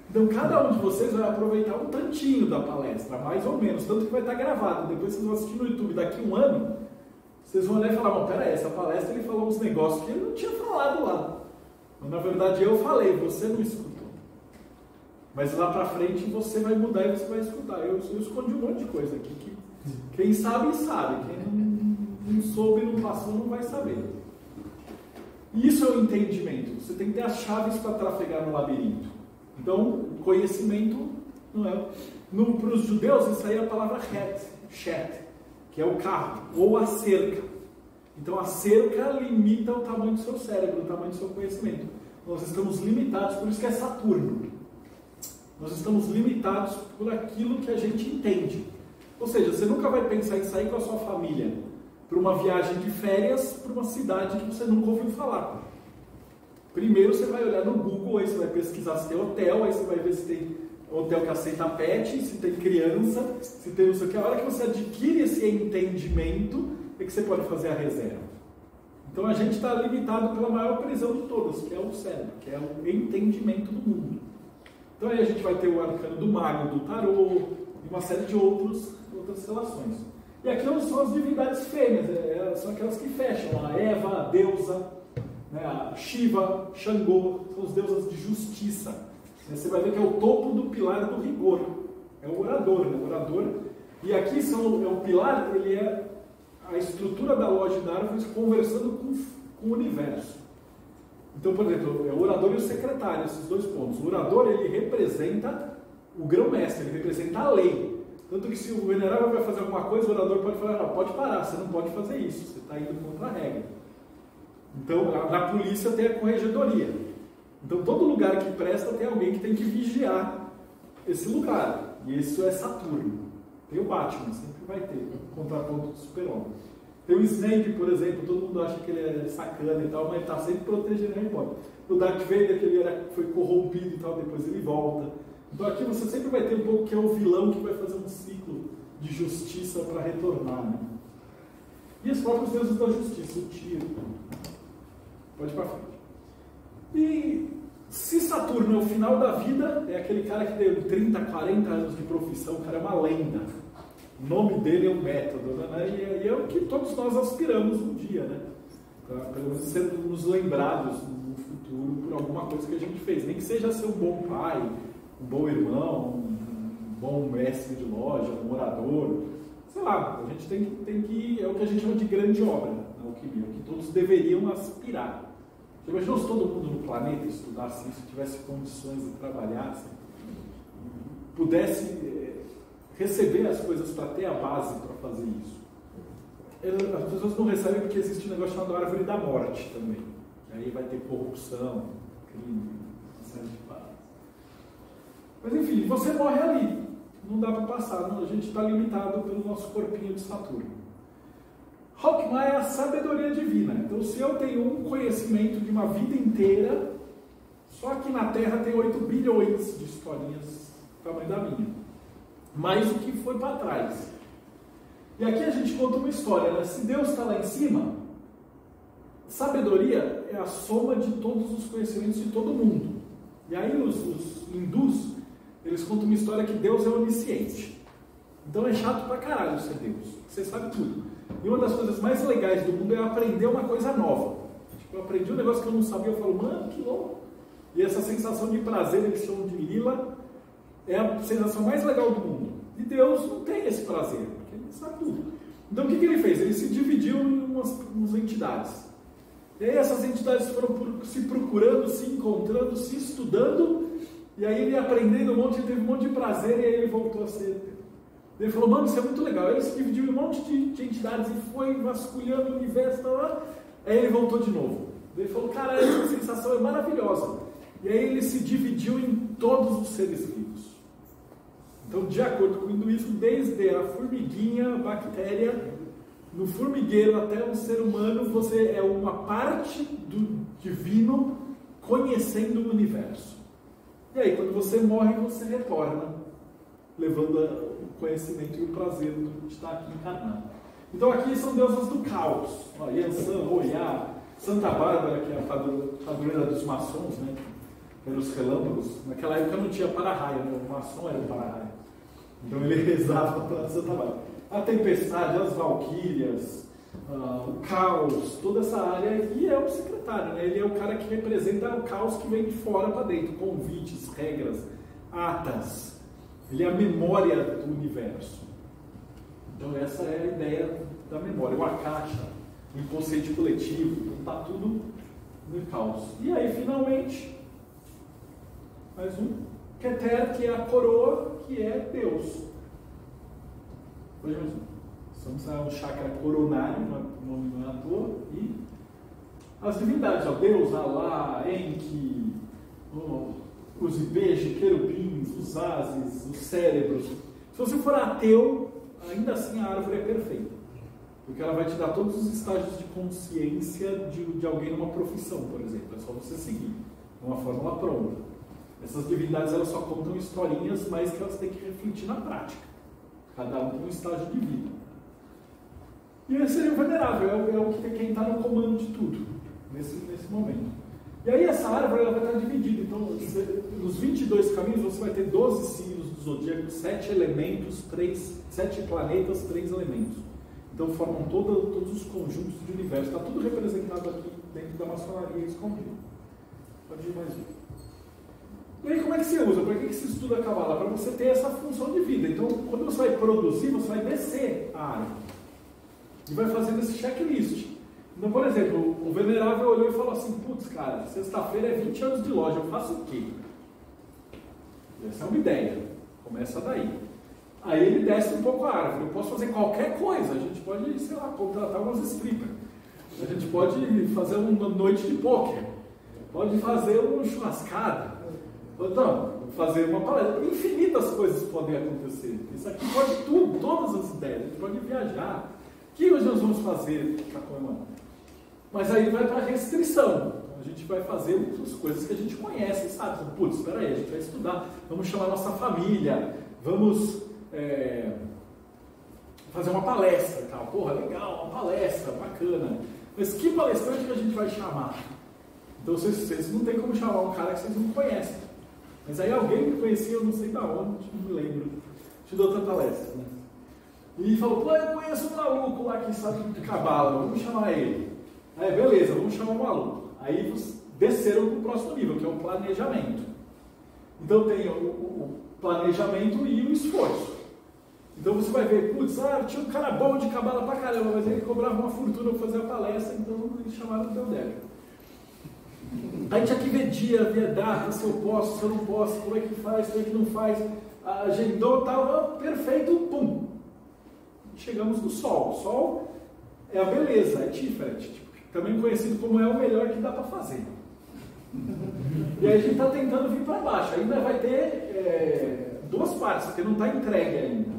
Então cada um de vocês vai aproveitar um tantinho da palestra, mais ou menos, tanto que vai estar gravado. Depois vocês vão assistir no YouTube daqui a um ano, vocês vão olhar e falar, peraí, essa palestra ele falou uns negócios que ele não tinha falado lá. Mas na verdade eu falei, você não escutou. Mas lá pra frente você vai mudar e você vai escutar. Eu escondi um monte de coisa aqui. Que quem sabe, sabe. Quem não soube, não passou, não vai saber. Isso é o entendimento. Você tem que ter as chaves para trafegar no labirinto. Então, o conhecimento não é... Para os judeus, isso aí é a palavra shet, que é o carro, ou a cerca. Então, a cerca limita o tamanho do seu cérebro, o tamanho do seu conhecimento. Nós estamos limitados, por isso que é Saturno. Nós estamos limitados por aquilo que a gente entende. Ou seja, você nunca vai pensar em sair com a sua família para uma viagem de férias para uma cidade que você nunca ouviu falar. Primeiro você vai olhar no Google, aí você vai pesquisar se tem hotel, aí você vai ver se tem hotel que aceita pet, se tem criança, se tem não sei o que. A hora que você adquire esse entendimento é que você pode fazer a reserva. Então a gente está limitado pela maior prisão de todas, que é o cérebro, que é o entendimento do mundo. Então aí a gente vai ter o arcano do mago, do tarô, e uma série de outras relações. E aqui são as divindades fêmeas, são aquelas que fecham, a Eva, a deusa, né, a Shiva, Xangô, são as deusas de justiça. Você vai ver que é o topo do pilar do rigor, é o orador, né, o orador. E aqui é o pilar, ele é a estrutura da loja da árvore conversando com o universo. Então, por exemplo, é o orador e o secretário, esses dois pontos. O orador, ele representa o grão-mestre, ele representa a lei. Tanto que se o venerável vai fazer alguma coisa, o orador pode falar, não, pode parar, você não pode fazer isso, você está indo contra a regra. Então, na polícia tem a corregedoria. Então, todo lugar que presta tem alguém que tem que vigiar esse lugar. E isso é Saturno. Tem o Batman, sempre vai ter, contraponto do Super-Homem. Tem o Snape, por exemplo, todo mundo acha que ele é sacana e tal, mas ele está sempre protegendo Harry Potter. O Darth Vader, que ele foi corrompido e tal, depois ele volta. Então aqui você sempre vai ter um pouco que é o vilão que vai fazer um ciclo de justiça para retornar. Né? E os próprios deuses da justiça, o Tyr. Pode ir para frente. E Se Saturno é o final da vida, é aquele cara que tem 30, 40 anos de profissão, o cara é uma lenda. O nome dele é um método, né? E é o que todos nós aspiramos um dia, né? Pra, pelo menos sermos lembrados no futuro por alguma coisa que a gente fez. Nem que seja ser um bom pai, um bom irmão, um bom mestre de loja, um morador. Sei lá, a gente tem que é o que a gente chama de grande obra na alquimia, o que todos deveriam aspirar. Imagina se todo mundo no planeta estudasse isso, tivesse condições de trabalhar, assim, pudesse receber as coisas para ter a base para fazer isso. As pessoas não recebem porque existe um negócio chamado árvore da morte também. Aí vai ter corrupção, crime, uma série de paradas. Mas enfim, você morre ali. Não dá para passar, a gente está limitado pelo nosso corpinho de Saturno. Hokmah é a sabedoria divina. Então, se eu tenho um conhecimento de uma vida inteira, só aqui na Terra tem 8 bilhões de historinhas do tamanho da minha. Mais do que foi para trás. E aqui a gente conta uma história, né? Se Deus está lá em cima, sabedoria é a soma de todos os conhecimentos de todo mundo. E aí os hindus, eles contam uma história que Deus é onisciente. Então é chato pra caralho ser Deus. Você sabe tudo. E uma das coisas mais legais do mundo é aprender uma coisa nova. Tipo, eu aprendi um negócio que eu não sabia, eu falo, mano, que louco. E essa sensação de prazer, eles chamam de lila, é a sensação mais legal do mundo. E Deus não tem esse prazer, porque ele sabe tudo. Então o que ele fez? Ele se dividiu em umas entidades. E aí essas entidades foram se procurando, se encontrando, se estudando, e aí ele aprendendo um monte, ele teve um monte de prazer, e aí ele voltou a ser. Ele falou, mano, isso é muito legal. Ele se dividiu em um monte de entidades e foi vasculhando o universo, aí ele voltou de novo. Ele falou, cara, essa sensação é maravilhosa. E aí ele se dividiu em todos os seres vivos. Então, de acordo com o hinduísmo, desde a formiguinha, a bactéria, no formigueiro até o ser humano, você é uma parte do divino conhecendo o universo. E aí, quando você morre, você retorna, levando o conhecimento e o prazer de estar aqui encarnado. Então, aqui são deusas do caos. Yansan, Oiá, Santa Bárbara, que é a padroeira dos maçons, né? Eram os relâmpagos. Naquela época não tinha para-raio, né? O maçom era o para-raio. Então ele rezava para Santa Bárbara. A tempestade, as valquírias, o caos, toda essa área, e é o secretário, né? Ele é o cara que representa o caos que vem de fora para dentro, convites, regras, atas. Ele é a memória do universo. Então essa é a ideia da memória, o akasha, o inconsciente coletivo, então está tudo no caos. E aí finalmente, mais um, Keter, que é a coroa, que é Deus. Vamos a um chakra coronário, o nome não é à toa, e as divindades, ó, Deus, Alá, Enki, os Ibeji, querubins, os ases, os cérebros. Se você for ateu, ainda assim a árvore é perfeita, porque ela vai te dar todos os estágios de consciência de alguém numa profissão, por exemplo. É só você seguir, é uma fórmula pronta. Essas divindades elas só contam historinhas, mas que elas têm que refletir na prática. Cada um tem um estágio de vida. E esse seria o venerável, é o que tem quem está no comando de tudo, nesse momento. E aí essa árvore ela vai estar dividida. Então, nos 22 caminhos você vai ter 12 signos do zodíaco, 7 elementos, 7 planetas, 3 elementos. Então formam todos os conjuntos do universo. Está tudo representado aqui dentro da maçonaria escondida. Pode ir mais um. E aí como é que se usa? Para que se estuda a Kabbalah? Para você ter essa função de vida. Então, quando você vai produzir, você vai descer a árvore. E vai fazendo esse checklist. Então, por exemplo, o venerável olhou e falou assim, putz, cara, sexta-feira é 20 anos de loja, eu faço o quê? Essa é uma ideia. Começa daí. Aí ele desce um pouco a árvore. Eu posso fazer qualquer coisa. A gente pode, sei lá, contratar umas strippers. A gente pode fazer uma noite de pôquer. Pode fazer uma churrascada. Então, fazer uma palestra. Infinitas coisas podem acontecer. Isso aqui pode tudo, todas as ideias. A gente pode viajar. O que hoje nós vamos fazer para comemorar? Mas aí vai para a restrição. A gente vai fazer as coisas que a gente conhece, sabe? Putz, espera aí, a gente vai estudar. Vamos chamar nossa família. Vamos fazer uma palestra e tal. Porra, legal, uma palestra, bacana. Mas que palestrante que a gente vai chamar? Então vocês não tem como chamar um cara que vocês não conhecem. Mas aí alguém que conhecia, eu não sei da onde, não me lembro, te dou outra palestra, né? E falou, pô, eu conheço um maluco lá que sabe de cabala, vamos chamar ele. Aí, beleza, vamos chamar o maluco. Aí desceram para o próximo nível, que é o planejamento. Então tem o planejamento e o esforço. Então você vai ver, putz, tinha um cara bom de cabala pra caramba, mas ele cobrava uma fortuna para fazer a palestra, então eles chamaram o teu débito. Aí tinha que ver dia, ver data, se eu posso, se eu não posso, como é que faz, como é que não faz, agendou, tal, perfeito, pum. Chegamos no Sol. O Sol é a beleza, é Tiferet, também conhecido como é o melhor que dá para fazer. E aí a gente está tentando vir para baixo, ainda vai ter duas partes, porque não está entregue ainda.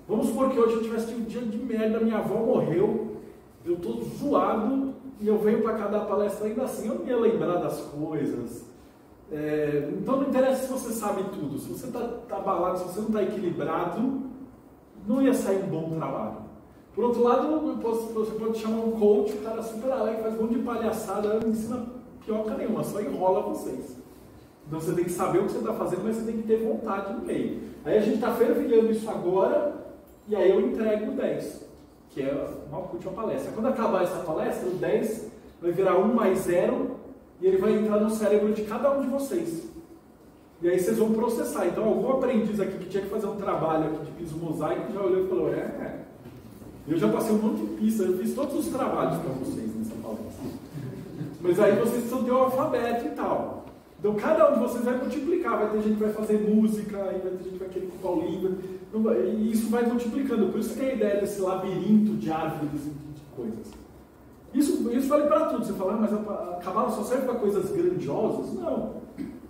Vamos supor que hoje eu tivesse tido um dia de merda, minha avó morreu, eu estou zoado, e eu venho para cá dar palestra ainda assim, eu não ia lembrar das coisas. Então não interessa se você sabe tudo, se você está abalado, se você não está equilibrado, não ia sair um bom trabalho. Por outro lado, você pode chamar um coach, o cara super alegre, faz um monte de palhaçada, não ensina pioca nenhuma, só enrola vocês. Então você tem que saber o que você está fazendo, mas você tem que ter vontade no meio. Aí a gente está fervilhando isso agora, e aí eu entrego o 10. Que é uma última palestra. Quando acabar essa palestra, o 10 vai virar 1 mais 0 e ele vai entrar no cérebro de cada um de vocês. E aí vocês vão processar. Então algum aprendiz aqui que tinha que fazer um trabalho aqui de piso mosaico já olhou e falou, eu já passei um monte de pista, eu fiz todos os trabalhos para vocês nessa palestra. Mas aí vocês precisam ter o alfabeto e tal. Então cada um de vocês vai multiplicar, vai ter gente que vai fazer música, aí vai ter gente que vai querer ocupar o livro, e isso vai multiplicando. Por isso que tem a ideia desse labirinto de árvores e de coisas. Isso vale para tudo. Você fala, mas a cabala só serve para coisas grandiosas? Não.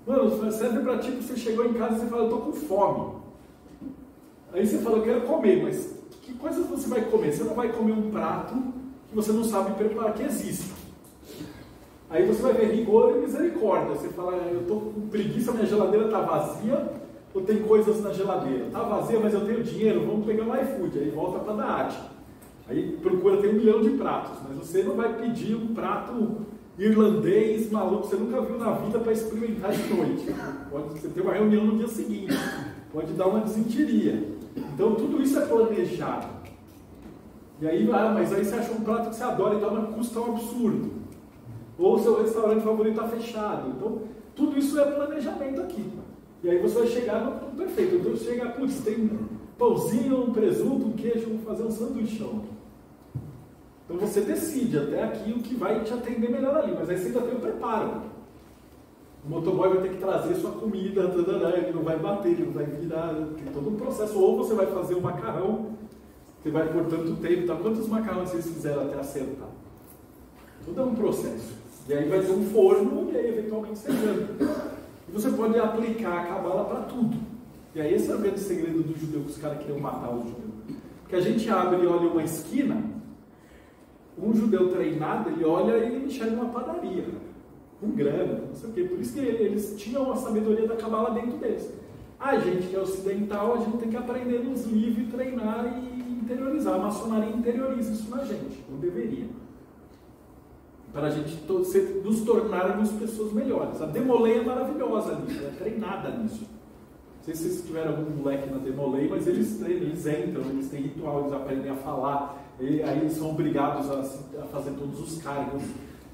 Mano, serve para tipo, você chegou em casa e você fala, eu tô com fome. Aí você fala, eu quero comer, mas que coisas você vai comer? Você não vai comer um prato que você não sabe preparar, que existe. Aí você vai ver rigor e misericórdia. Você fala, eu estou com preguiça, minha geladeira está vazia, ou tem coisas na geladeira? Está vazia, mas eu tenho dinheiro, vamos pegar um iFood. Aí volta para a DAAT. Aí procura ter 1 milhão de pratos, mas você não vai pedir um prato irlandês maluco, você nunca viu na vida para experimentar de noite. Pode você ter uma reunião no dia seguinte, pode dar uma desinteria. Então tudo isso é planejado. E aí, mas aí você acha um prato que você adora e tal, mas custa um absurdo. Ou o seu restaurante favorito está fechado. Então, tudo isso é planejamento aqui. E aí você vai chegar no ponto perfeito. Então, você chega, putz, tem um pãozinho, um presunto, um queijo, vou fazer um sanduichão. Então, você decide até aqui o que vai te atender melhor ali. Mas aí você ainda tem o preparo. O motoboy vai ter que trazer sua comida, ele não vai bater, ele não vai virar. Tem todo um processo. Ou você vai fazer o macarrão, você vai por tanto tempo. Tá? Quantos macarrões vocês fizeram até acertar? Tudo é um processo. E aí vai ter um forno e aí eventualmente você janta. E você pode aplicar a cabala para tudo. E aí esse é o grande segredo do judeu, que os caras queriam matar o judeu. Porque a gente abre e olha uma esquina, um judeu treinado, ele olha e ele enxerga uma padaria. Com grana, não sei o quê. Por isso que eles tinham a sabedoria da cabala dentro deles. A gente que é ocidental, a gente tem que aprender nos livros, treinar e interiorizar. A maçonaria interioriza isso na gente, não deveria. Para a gente nos tornarmos pessoas melhores. A Demolei é maravilhosa nisso, é treinada nisso. Não sei se vocês tiveram algum moleque na Demolei, mas eles treinam, eles entram, eles têm ritual, eles aprendem a falar, aí eles são obrigados a fazer todos os cargos,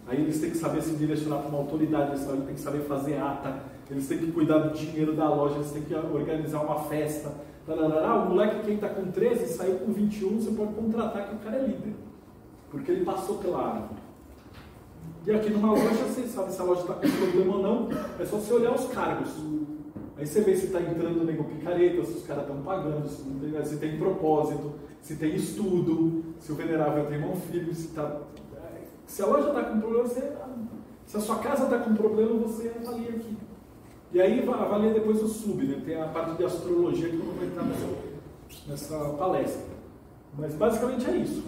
aí eles têm que saber se direcionar para uma autoridade, eles têm que saber fazer ata, eles têm que cuidar do dinheiro da loja, eles têm que organizar uma festa. O moleque, quem está com 13, saiu com 21, você pode contratar que o cara é líder, porque ele passou pela árvore. E aqui numa loja, você sabe se a loja está com problema ou não, é só você olhar os cargos. Aí você vê se está entrando nego picareta, se os caras estão pagando, se tem propósito, se tem estudo, se o venerável tem mão firme, se a loja está com problema, se a sua casa está com problema, você avalia aqui. E aí avalia depois o sub, né? Tem a parte de astrologia que eu não vou entrar nessa palestra. Mas basicamente é isso.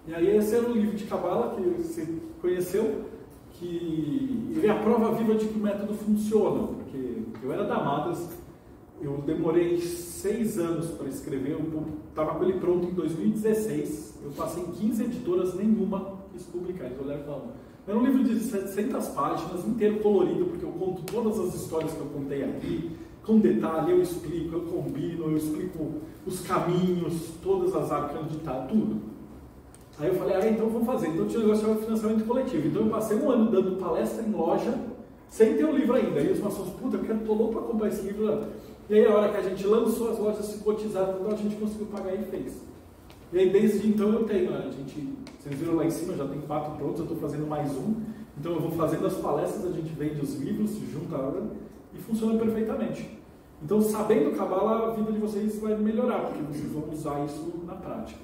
E aí esse era o livro de cabala que você conheceu, que ele é a prova viva de que o método funciona, porque eu era da Madras, eu demorei 6 anos para escrever, eu estava com ele pronto em 2016, eu passei em 15 editoras, nenhuma quis publicar. Eles olharam e falaram, É um livro de 700 páginas, inteiro colorido, porque eu conto todas as histórias que eu contei aqui, com detalhe, eu explico, eu combino, eu explico os caminhos, todas as árvores de tá, tudo. Aí eu falei, então vamos fazer. Então tinha um negócio de financiamento coletivo. Então eu passei um ano dando palestra em loja, sem ter o livro ainda. Aí os maçons, puta, eu tô louco para comprar esse livro. E aí a hora que a gente lançou, as lojas se cotizaram, então a gente conseguiu pagar e fez. E aí desde então eu tenho, vocês viram lá em cima, já tem 4 prontos, eu estou fazendo mais um. Então eu vou fazendo as palestras, a gente vende os livros, junta e funciona perfeitamente. Então sabendo Cabala, a vida de vocês vai melhorar, porque vocês vão usar isso na prática.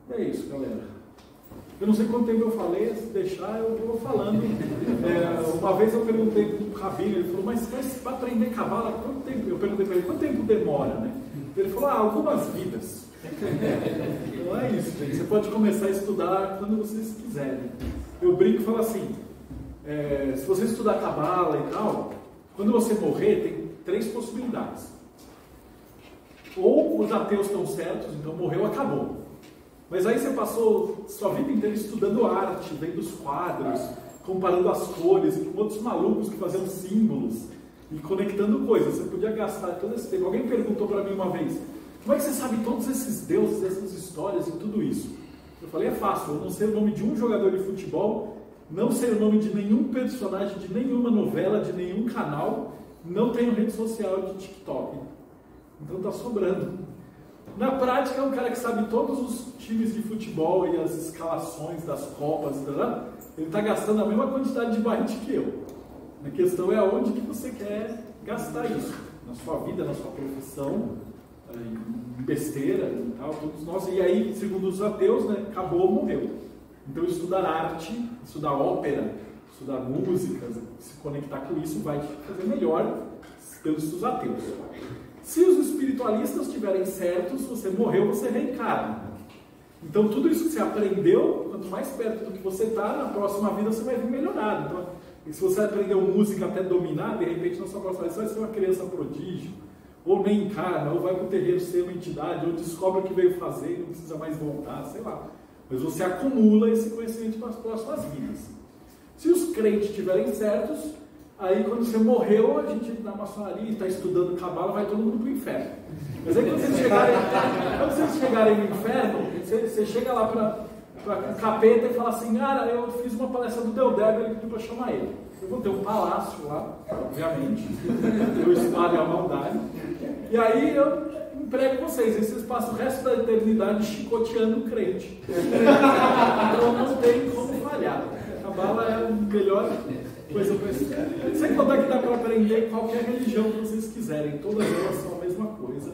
É isso, galera. Eu não sei quanto tempo eu falei, se deixar eu vou falando. Uma vez eu perguntei para o Rabino, ele falou, mas para aprender Cabala, quanto tempo? Eu perguntei para ele, quanto tempo demora, né? Ele falou, algumas vidas. Então é isso, gente. Você pode começar a estudar quando vocês quiserem. Eu brinco e falo assim, se você estudar Cabala e tal, quando você morrer, tem 3 possibilidades. Ou os ateus estão certos, então morreu, acabou. Mas aí você passou sua vida inteira estudando arte, vendo os quadros, comparando as cores com outros malucos que faziam símbolos e conectando coisas. Você podia gastar todo esse tempo. Alguém perguntou para mim uma vez, como é que você sabe todos esses deuses, essas histórias e tudo isso? Eu falei, é fácil, eu não sei o nome de um jogador de futebol, não sei o nome de nenhum personagem, de nenhuma novela, de nenhum canal, não tenho rede social de TikTok. Então tá sobrando. Na prática, é um cara que sabe todos os times de futebol e as escalações das Copas, ele está gastando a mesma quantidade de barrite que eu. A questão é aonde que você quer gastar isso. Na sua vida, na sua profissão, em besteira e tal, todos nós. E aí, segundo os ateus, né, acabou, morreu. Então, estudar arte, estudar ópera, estudar músicas, se conectar com isso vai te fazer melhor pelos ateus. Se os espiritualistas estiverem certos, você morreu, você reencarna. Então, tudo isso que você aprendeu, quanto mais perto do que você está, na próxima vida você vai vir melhorado. Então, se você aprendeu música até dominar, de repente na sua próxima vida você vai ser uma criança prodígio, ou nem encarna, ou vai para o terreiro ser uma entidade, ou descobre o que veio fazer e não precisa mais voltar, sei lá. Mas você acumula esse conhecimento para as próximas vidas. Se os crentes estiverem certos, aí quando você morreu, a gente na maçonaria está estudando Cabala, vai todo mundo para o inferno. Mas aí quando vocês chegarem no inferno, você chega lá para o capeta e fala assim, cara, eu fiz uma palestra do Deodébio, ele pediu para chamar ele. Eu vou ter um palácio lá, obviamente, eu espalho a maldade, e aí eu emprego vocês, aí vocês passam o resto da eternidade chicoteando o crente. Então não tem como falhar. Cabala é a melhor coisa para isso. Sem contar que dá para aprender qualquer religião que vocês quiserem, todas elas são a mesma coisa.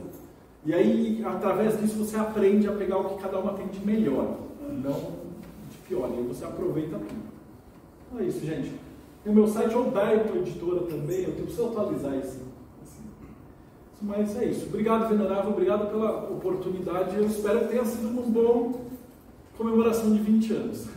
E aí, através disso, você aprende a pegar o que cada uma tem de melhor, não de pior. E aí você aproveita tudo. Então é isso, gente. E o meu site é o Daito Editora também, eu preciso atualizar esse. Mas é isso. Obrigado, Venerável, obrigado pela oportunidade. Eu espero que tenha sido uma boa comemoração de 20 anos.